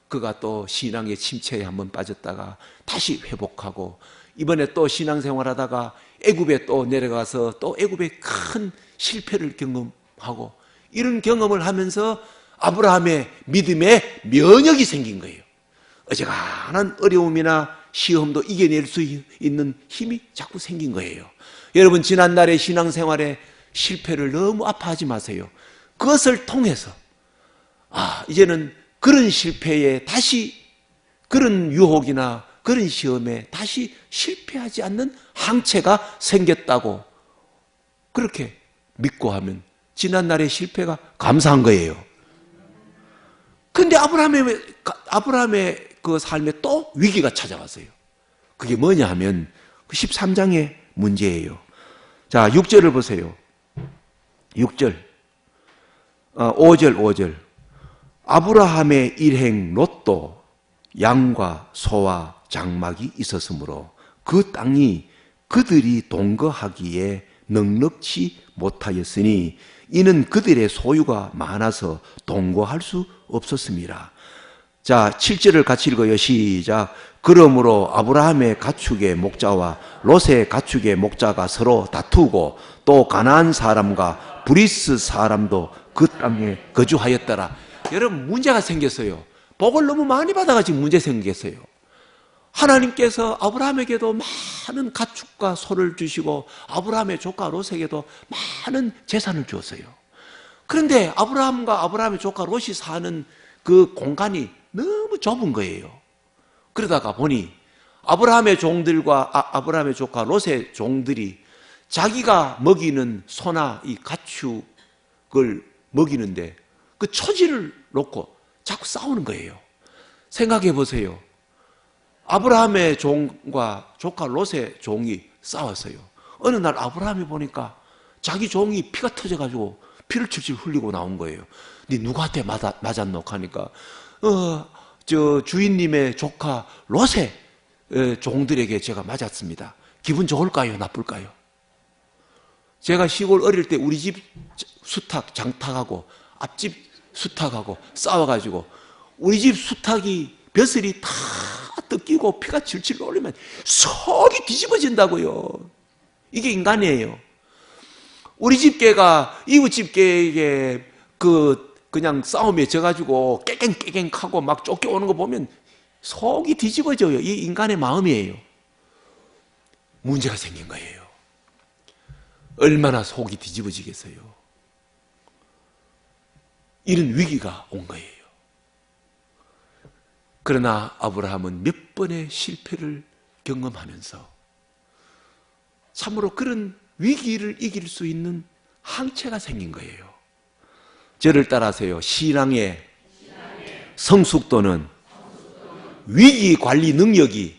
그가 또 신앙의 침체에 한번 빠졌다가 다시 회복하고 이번에 또 신앙생활하다가 애굽에 또 내려가서 또 애굽의 큰 실패를 경험하고 이런 경험을 하면서 아브라함의 믿음에 면역이 생긴 거예요. 어지간한 어려움이나 시험도 이겨낼 수 있는 힘이 자꾸 생긴 거예요. 여러분, 지난날의 신앙생활에 실패를 너무 아파하지 마세요. 그것을 통해서 이제는 그런 실패에 다시 그런 유혹이나 그런 시험에 다시 실패하지 않는 항체가 생겼다고 그렇게 믿고 하면 지난날의 실패가 감사한 거예요. 그런데 아브라함의 그 삶에 또 위기가 찾아왔어요. 그게 뭐냐 하면 그 13장의 문제예요. 자, 6절을 보세요. 6절. 5절. 아브라함의 일행 롯도 양과 소와 장막이 있었으므로 그 땅이 그들이 동거하기에 넉넉치 못하였으니 이는 그들의 소유가 많아서 동거할 수 없었습니다. 자, 7절을 같이 읽어요. 시작. 그러므로 아브라함의 가축의 목자와 롯의 가축의 목자가 서로 다투고 또 가나안 사람과 브리스 사람도 그 땅에 거주하였더라. 여러분, 문제가 생겼어요. 복을 너무 많이 받아가지고 문제 생겼어요. 하나님께서 아브라함에게도 많은 가축과 소를 주시고 아브라함의 조카 롯에게도 많은 재산을 주었어요. 그런데 아브라함과 아브라함의 조카 롯이 사는 그 공간이 너무 좁은 거예요. 그러다가 보니 아브라함의 종들과 아브라함의 조카 롯의 종들이 자기가 먹이는 소나 이 가축을 먹이는데 그 처지를 놓고 자꾸 싸우는 거예요. 생각해 보세요. 아브라함의 종과 조카 롯의 종이 싸웠어요. 어느 날 아브라함이 보니까 자기 종이 피가 터져가지고 피를 출출 흘리고 나온 거예요. 네 누구한테 맞았노? 하니까 저 주인님의 조카 롯의 종들에게 제가 맞았습니다. 기분 좋을까요? 나쁠까요? 제가 시골 어릴 때 우리 집 수탉 장탉하고 앞집 수탉하고 싸워가지고 우리 집 수탉이 벼슬이 다 뜯기고 피가 질질 흘리면 속이 뒤집어진다고요. 이게 인간이에요. 우리 집 개가 이웃 집 개에게 그냥 싸움에 져가지고 깨갱깨갱하고 막 쫓겨오는 거 보면 속이 뒤집어져요. 이 인간의 마음이에요. 문제가 생긴 거예요. 얼마나 속이 뒤집어지겠어요. 이런 위기가 온 거예요. 그러나 아브라함은 몇 번의 실패를 경험하면서 참으로 그런 위기를 이길 수 있는 항체가 생긴 거예요. 저를 따라하세요. 신앙의 성숙도는 위기 관리 능력이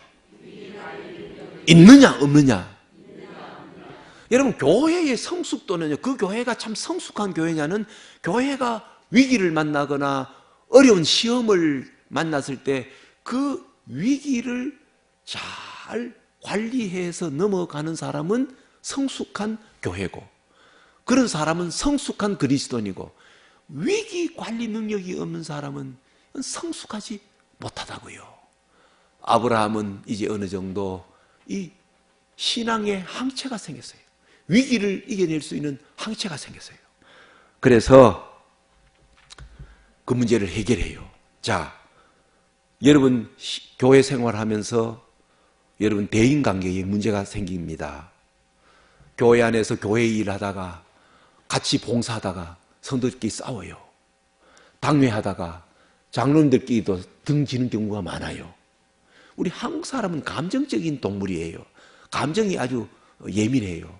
있느냐 없느냐. 여러분, 교회의 성숙도는요, 그 교회가 참 성숙한 교회냐는 교회가 위기를 만나거나 어려운 시험을 만났을 때 그 위기를 잘 관리해서 넘어가는 사람은 성숙한 교회고, 그런 사람은 성숙한 그리스도인이고, 위기 관리 능력이 없는 사람은 성숙하지 못하다고요. 아브라함은 이제 어느 정도 이 신앙의 항체가 생겼어요. 위기를 이겨낼 수 있는 항체가 생겼어요. 그래서 그 문제를 해결해요. 자, 여러분 교회 생활하면서 여러분 대인관계에 문제가 생깁니다. 교회 안에서 교회 일하다가 같이 봉사하다가 성도들끼리 싸워요. 당회하다가 장로님들끼리도 등지는 경우가 많아요. 우리 한국 사람은 감정적인 동물이에요. 감정이 아주 예민해요.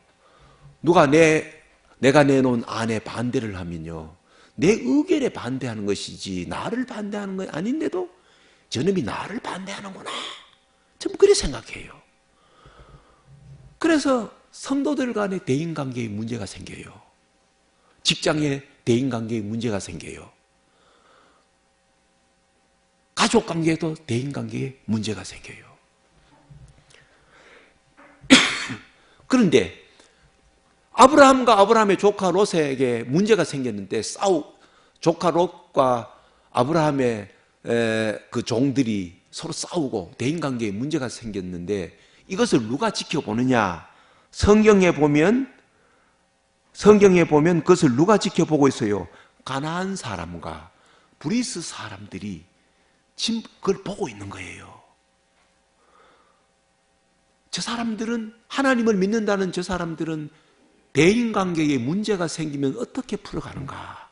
누가 내가 내놓은 안에 반대를 하면요, 내 의견에 반대하는 것이지 나를 반대하는 건 아닌데도 저놈이 나를 반대하는구나, 전 그렇게 생각해요. 그래서 성도들 간의 대인관계에 문제가 생겨요. 직장의 대인관계에 문제가 생겨요. 가족관계에도 대인관계에 문제가 생겨요. 그런데 아브라함과 아브라함의 조카 롯에게 문제가 생겼는데 조카 롯과 아브라함의 그 종들이 서로 싸우고 대인관계에 문제가 생겼는데 이것을 누가 지켜보느냐? 성경에 보면 그것을 누가 지켜보고 있어요? 가나안 사람과 브리스 사람들이 지금 그걸 보고 있는 거예요. 저 사람들은, 하나님을 믿는다는 저 사람들은 대인관계에 문제가 생기면 어떻게 풀어가는가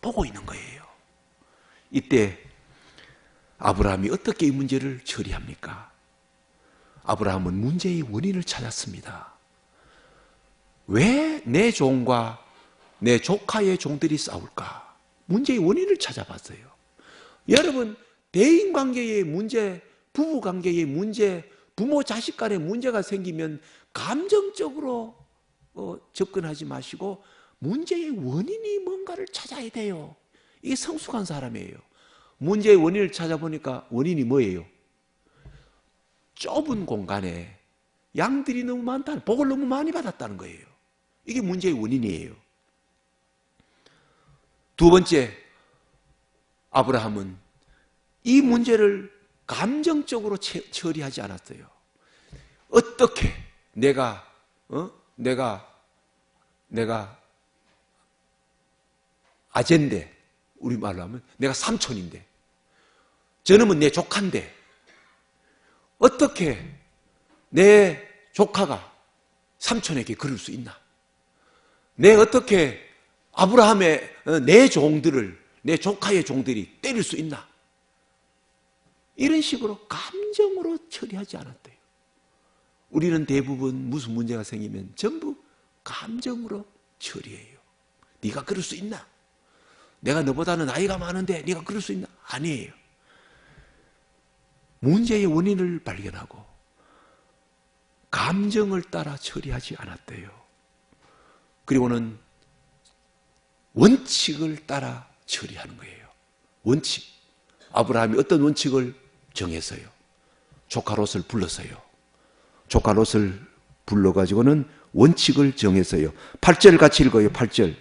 보고 있는 거예요. 이때 아브라함이 어떻게 이 문제를 처리합니까? 아브라함은 문제의 원인을 찾았습니다. 왜 내 종과 내 조카의 종들이 싸울까? 문제의 원인을 찾아봤어요. 여러분, 대인관계의 문제, 부부관계의 문제, 부모 자식 간의 문제가 생기면 감정적으로 접근하지 마시고 문제의 원인이 뭔가를 찾아야 돼요. 이게 성숙한 사람이에요. 문제의 원인을 찾아보니까 원인이 뭐예요? 좁은 공간에 양들이 너무 많다는, 복을 너무 많이 받았다는 거예요. 이게 문제의 원인이에요. 두 번째, 아브라함은 이 문제를 감정적으로 처리하지 않았어요. 어떻게 내가 아젠데, 우리말로 하면 내가 삼촌인데, 저놈은 내 조카인데, 어떻게 내 조카가 삼촌에게 그럴 수 있나? 내 어떻게 아브라함의 내 종들을, 내 조카의 종들이 때릴 수 있나? 이런 식으로 감정으로 처리하지 않았대요. 우리는 대부분 무슨 문제가 생기면 전부 감정으로 처리해요. 네가 그럴 수 있나? 내가 너보다는 나이가 많은데 네가 그럴 수 있나? 아니에요. 문제의 원인을 발견하고 감정을 따라 처리하지 않았대요. 그리고는 원칙을 따라 처리하는 거예요. 원칙. 아브라함이 어떤 원칙을 정했어요? 조카 롯을 불렀어요. 조카 롯을 불러가지고는 원칙을 정했어요. 8절 같이 읽어요. 8절.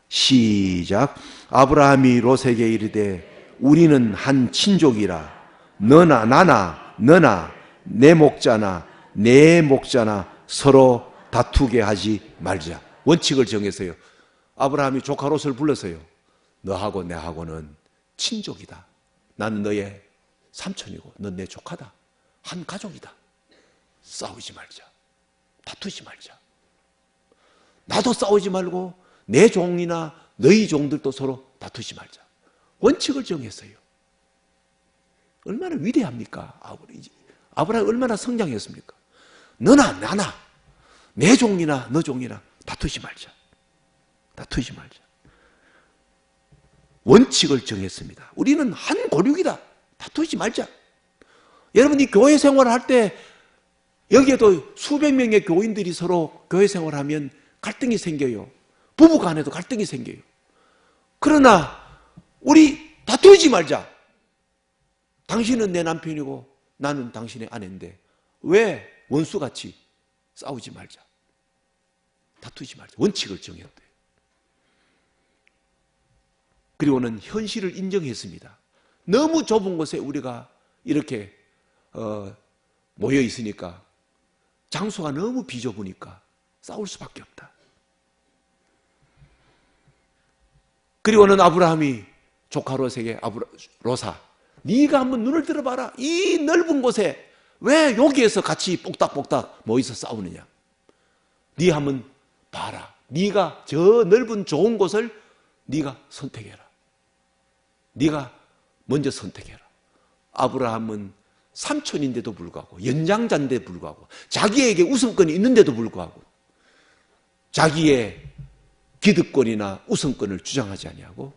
시작. 아브라함이 롯에게 이르되 우리는 한 친족이라 너나 나나 너나 내 목자나 내 목자나 서로 다투게 하지 말자. 원칙을 정했어요. 아브라함이 조카 롯을 불렀어요. 너하고 내하고는 친족이다. 나는 너의 삼촌이고 넌 내 조카다. 한 가족이다. 싸우지 말자. 다투지 말자. 나도 싸우지 말고 내 종이나 너희 종들도 서로 다투지 말자. 원칙을 정했어요. 얼마나 위대합니까? 아브라함이 얼마나 성장했습니까? 너나 나나 내 종이나 너 종이나 다투지 말자. 다투지 말자. 원칙을 정했습니다. 우리는 한 고륙이다. 다투지 말자. 여러분이 교회 생활을 할 때 여기에도 수백 명의 교인들이 서로 교회 생활하면 갈등이 생겨요. 부부 간에도 갈등이 생겨요. 그러나 우리 다투지 말자. 당신은 내 남편이고 나는 당신의 아내인데 왜 원수같이 싸우지 말자. 다투지 말자. 원칙을 정했대요. 그리고는 현실을 인정했습니다. 너무 좁은 곳에 우리가 이렇게 모여 있으니까 장소가 너무 비좁으니까 싸울 수밖에 없다. 그리고는 아브라함이 조카 롯에게 롯아, 네가 한번 눈을 들어봐라. 이 넓은 곳에 왜 여기에서 같이 뽁닥뽁닥 모여서 싸우느냐? 네 한번 봐라. 네가 저 넓은 좋은 곳을 네가 선택해라. 네가 먼저 선택해라. 아브라함은 삼촌인데도 불구하고 연장자인데도 불구하고 자기에게 우선권이 있는데도 불구하고 자기의 기득권이나 우선권을 주장하지 아니하고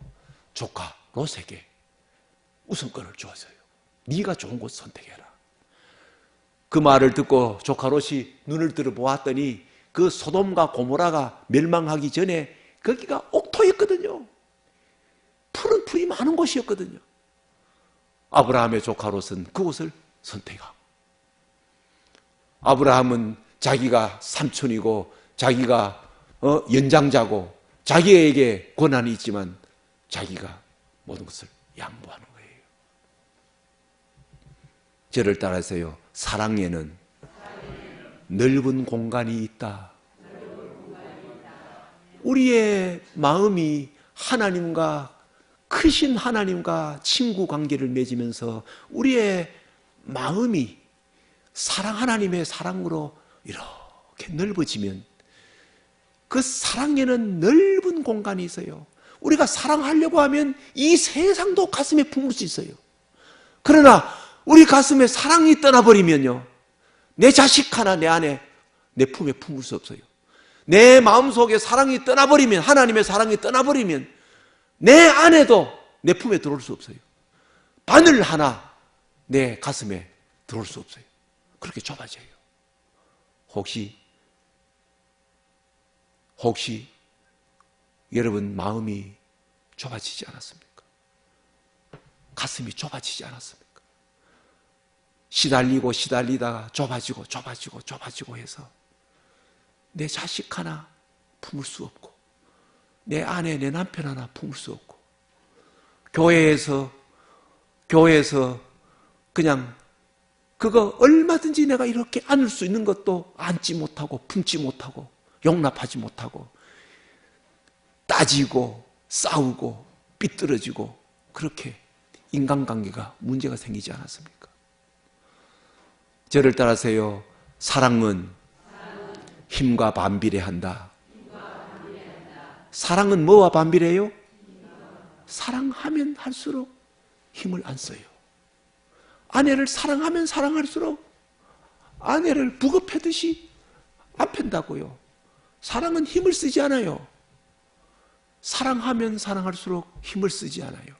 조카 롯에게 우선권을 주었어요. 네가 좋은 곳 선택해라. 그 말을 듣고 조카 롯이 눈을 들어 보았더니 그 소돔과 고모라가 멸망하기 전에 거기가 옥토였거든요. 푸른 풀이 많은 곳이었거든요. 아브라함의 조카 롯은 그곳을 선택하고 아브라함은 자기가 삼촌이고 자기가 연장자고 자기에게 권한이 있지만 자기가 모든 것을 양보하는 거예요. 저를 따라서요. 사랑에는 넓은 공간이 있다. 우리의 마음이 하나님과 크신 하나님과 친구 관계를 맺으면서 우리의 마음이 하나님의 사랑으로 이렇게 넓어지면 그 사랑에는 넓은 공간이 있어요. 우리가 사랑하려고 하면 이 세상도 가슴에 품을 수 있어요. 그러나 우리 가슴에 사랑이 떠나버리면요. 내 자식 하나 내 안에 내 품에 품을 수 없어요. 내 마음속에 사랑이 떠나버리면 하나님의 사랑이 떠나버리면 내 안에도 내 품에 들어올 수 없어요. 바늘 하나 내 가슴에 들어올 수 없어요. 그렇게 좁아져요. 혹시 여러분 마음이 좁아지지 않았습니까? 가슴이 좁아지지 않았습니까? 시달리다가 좁아지고 해서 내 자식 하나 품을 수 없고, 내 아내, 내 남편 하나 품을 수 없고, 교회에서 그냥 그거 얼마든지 내가 이렇게 안을 수 있는 것도 안지 못하고, 품지 못하고, 용납하지 못하고, 따지고, 싸우고, 삐뚤어지고, 그렇게 인간관계가 문제가 생기지 않았습니까? 저를 따라서요, 사랑은 힘과 반비례한다. 사랑은 뭐와 반비례해요? 사랑하면 할수록 힘을 안 써요. 아내를 사랑하면 사랑할수록 아내를 부겁해듯이 안 팬다고요. 사랑은 힘을 쓰지 않아요. 사랑하면 사랑할수록 힘을 쓰지 않아요.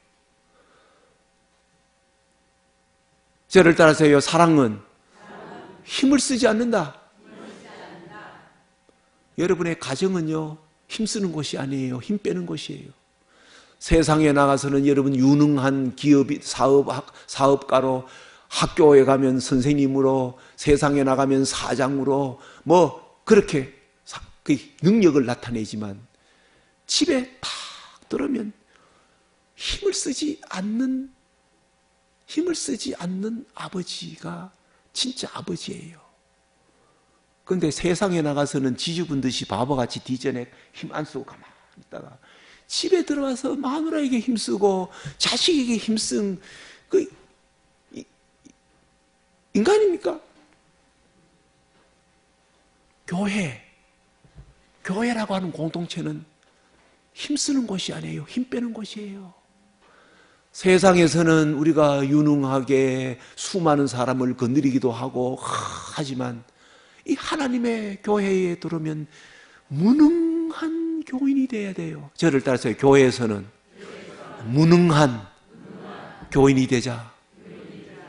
저를 따라서요, 사랑은 힘을 쓰지 않는다. 여러분의 가정은요, 힘쓰는 곳이 아니에요. 힘 빼는 곳이에요. 세상에 나가서는 여러분 유능한 기업이 사업가로, 학교에 가면 선생님으로, 세상에 나가면 사장으로, 뭐 그렇게 그 능력을 나타내지만 집에 탁 들어오면 힘을 쓰지 않는 아버지가 진짜 아버지예요. 그런데 세상에 나가서는 지죽은 듯이 바보같이 뒤전에 힘 안 쓰고 가만히 있다가 집에 들어와서 마누라에게 힘쓰고 자식에게 힘쓴 그 인간입니까? 교회라고 하는 공동체는 힘쓰는 곳이 아니에요. 힘 빼는 곳이에요. 세상에서는 우리가 유능하게 수많은 사람을 거느리기도 하고 하지만 이 하나님의 교회에 들어오면 무능한 교인이 돼야 돼요. 저를 따라서 교회에서는 무능한 교인이 되자.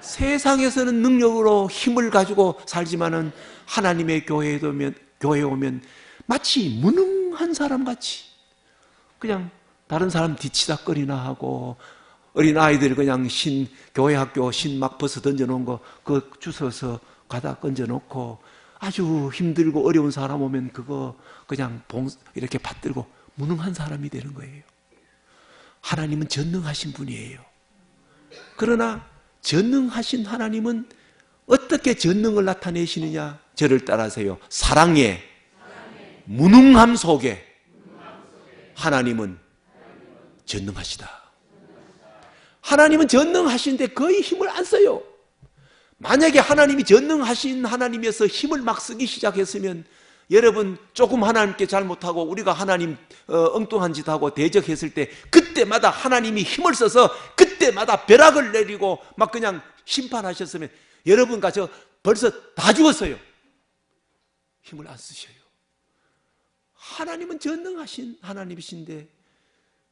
세상에서는 능력으로 힘을 가지고 살지만은 하나님의 교회에 오면 마치 무능한 사람같이 그냥 다른 사람 뒤치다거리나 하고, 어린 아이들 그냥 교회 학교 막 벗어 던져놓은 거 그거 주워서 가다 건져놓고, 아주 힘들고 어려운 사람 오면 그거 그냥 이렇게 받들고 무능한 사람이 되는 거예요. 하나님은 전능하신 분이에요. 그러나 전능하신 하나님은 어떻게 전능을 나타내시느냐? 저를 따라서요, 사랑의 무능함 속에 하나님은 전능하시다. 하나님은 전능하신데 거의 힘을 안 써요. 만약에 하나님이 전능하신 하나님이어서 힘을 막 쓰기 시작했으면 여러분 조금 하나님께 잘못하고 우리가 하나님 엉뚱한 짓 하고 대적했을 때 그때마다 하나님이 힘을 써서 그때마다 벼락을 내리고 막 그냥 심판하셨으면 여러분과 저 벌써 다 죽었어요. 힘을 안 쓰셔요. 하나님은 전능하신 하나님이신데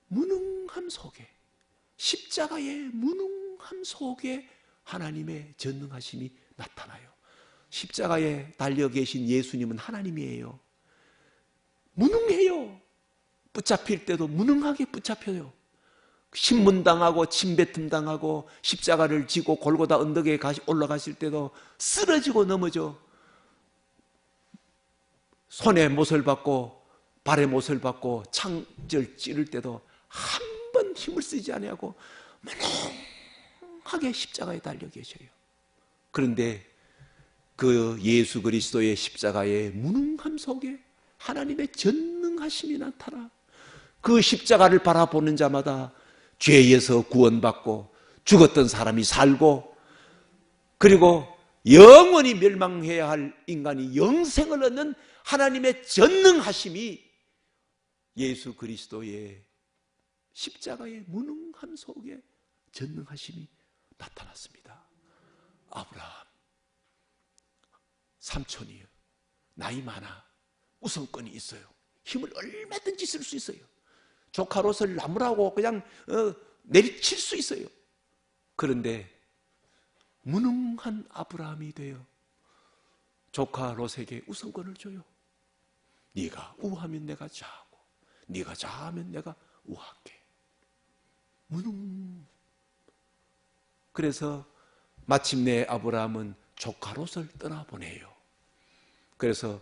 무능함 속에, 십자가의 무능함 속에 하나님의 전능하심이 나타나요. 십자가에 달려 계신 예수님은 하나님이에요. 무능해요. 붙잡힐 때도 무능하게 붙잡혀요. 신문당하고 침뱉음당하고 십자가를 지고 골고다 언덕에 올라가실 때도 쓰러지고 넘어져 손에 못을 받고 발에 못을 받고 창절 찌를 때도 한 번 힘을 쓰지 아니하고 무능하게 십자가에 달려 계셔요. 그런데 그 예수 그리스도의 십자가의 무능함 속에 하나님의 전능하심이 나타나 그 십자가를 바라보는 자마다 죄에서 구원받고 죽었던 사람이 살고, 그리고 영원히 멸망해야 할 인간이 영생을 얻는 하나님의 전능하심이 예수 그리스도의 십자가의 무능함 속에 전능하심이 나타났습니다. 아브라함 삼촌이요, 나이 많아, 우선권이 있어요. 힘을 얼마든지 쓸 수 있어요. 조카 롯을 나무라고 그냥 내리칠 수 있어요. 그런데 무능한 아브라함이 되어 조카 롯에게 우선권을 줘요. 네가 우하면 내가 자하고 네가 자하면 내가 우할게. 그래서 마침내 아브라함은 조카 롯을 떠나보내요. 그래서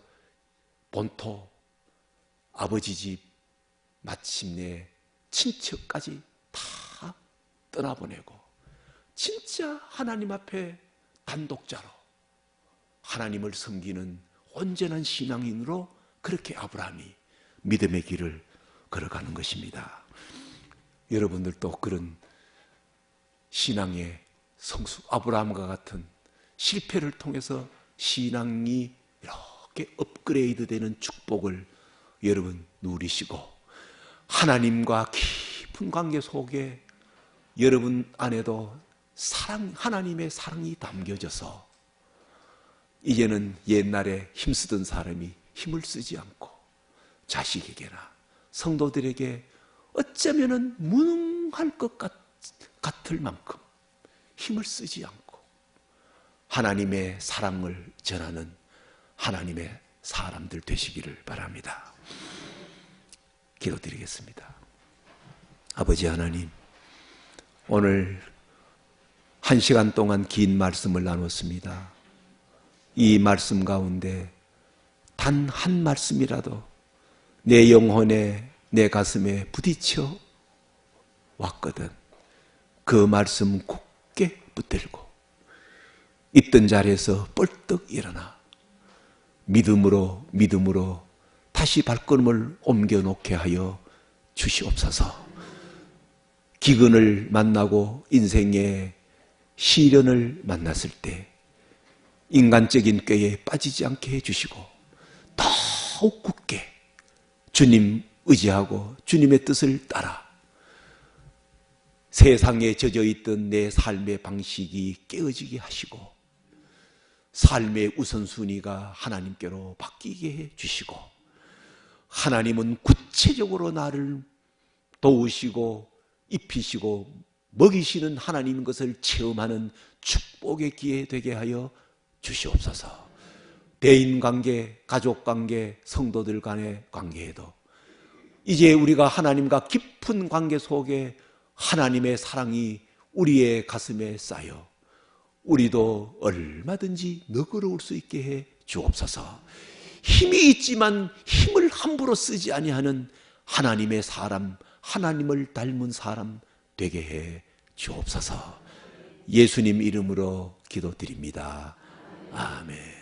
본토 아버지 집 마침내 친척까지 다 떠나보내고 진짜 하나님 앞에 단독자로 하나님을 섬기는 온전한 신앙인으로 그렇게 아브라함이 믿음의 길을 걸어가는 것입니다. 여러분들도 그런 신앙의 성수 아브라함과 같은 실패를 통해서 신앙이 이렇게 업그레이드 되는 축복을 여러분 누리시고 하나님과 깊은 관계 속에 여러분 안에도 하나님의 사랑이 담겨져서 이제는 옛날에 힘쓰던 사람이 힘을 쓰지 않고 자식에게나 성도들에게 어쩌면은 무능할 것 같을 만큼 힘을 쓰지 않고 하나님의 사랑을 전하는 하나님의 사람들 되시기를 바랍니다. 기도드리겠습니다. 아버지 하나님, 오늘 1시간 동안 긴 말씀을 나눴습니다. 이 말씀 가운데 단 한 말씀이라도 내 영혼에 내 가슴에 부딪혀 왔거든 그 말씀 굳게 붙들고 있던 자리에서 벌떡 일어나 믿음으로 다시 발걸음을 옮겨놓게 하여 주시옵소서. 기근을 만나고 인생의 시련을 만났을 때 인간적인 꾀에 빠지지 않게 해주시고 더욱 굳게 주님 의지하고 주님의 뜻을 따라 세상에 젖어있던 내 삶의 방식이 깨어지게 하시고 삶의 우선순위가 하나님께로 바뀌게 해주시고 하나님은 구체적으로 나를 도우시고 입히시고 먹이시는 하나님인 것을 체험하는 축복의 기회 되게 하여 주시옵소서. 대인관계, 가족관계, 성도들 간의 관계에도 이제 우리가 하나님과 깊은 관계 속에 하나님의 사랑이 우리의 가슴에 쌓여 우리도 얼마든지 너그러울 수 있게 해 주옵소서. 힘이 있지만 힘을 함부로 쓰지 아니하는 하나님의 사람, 하나님을 닮은 사람 되게 해 주옵소서. 예수님 이름으로 기도드립니다. 아멘.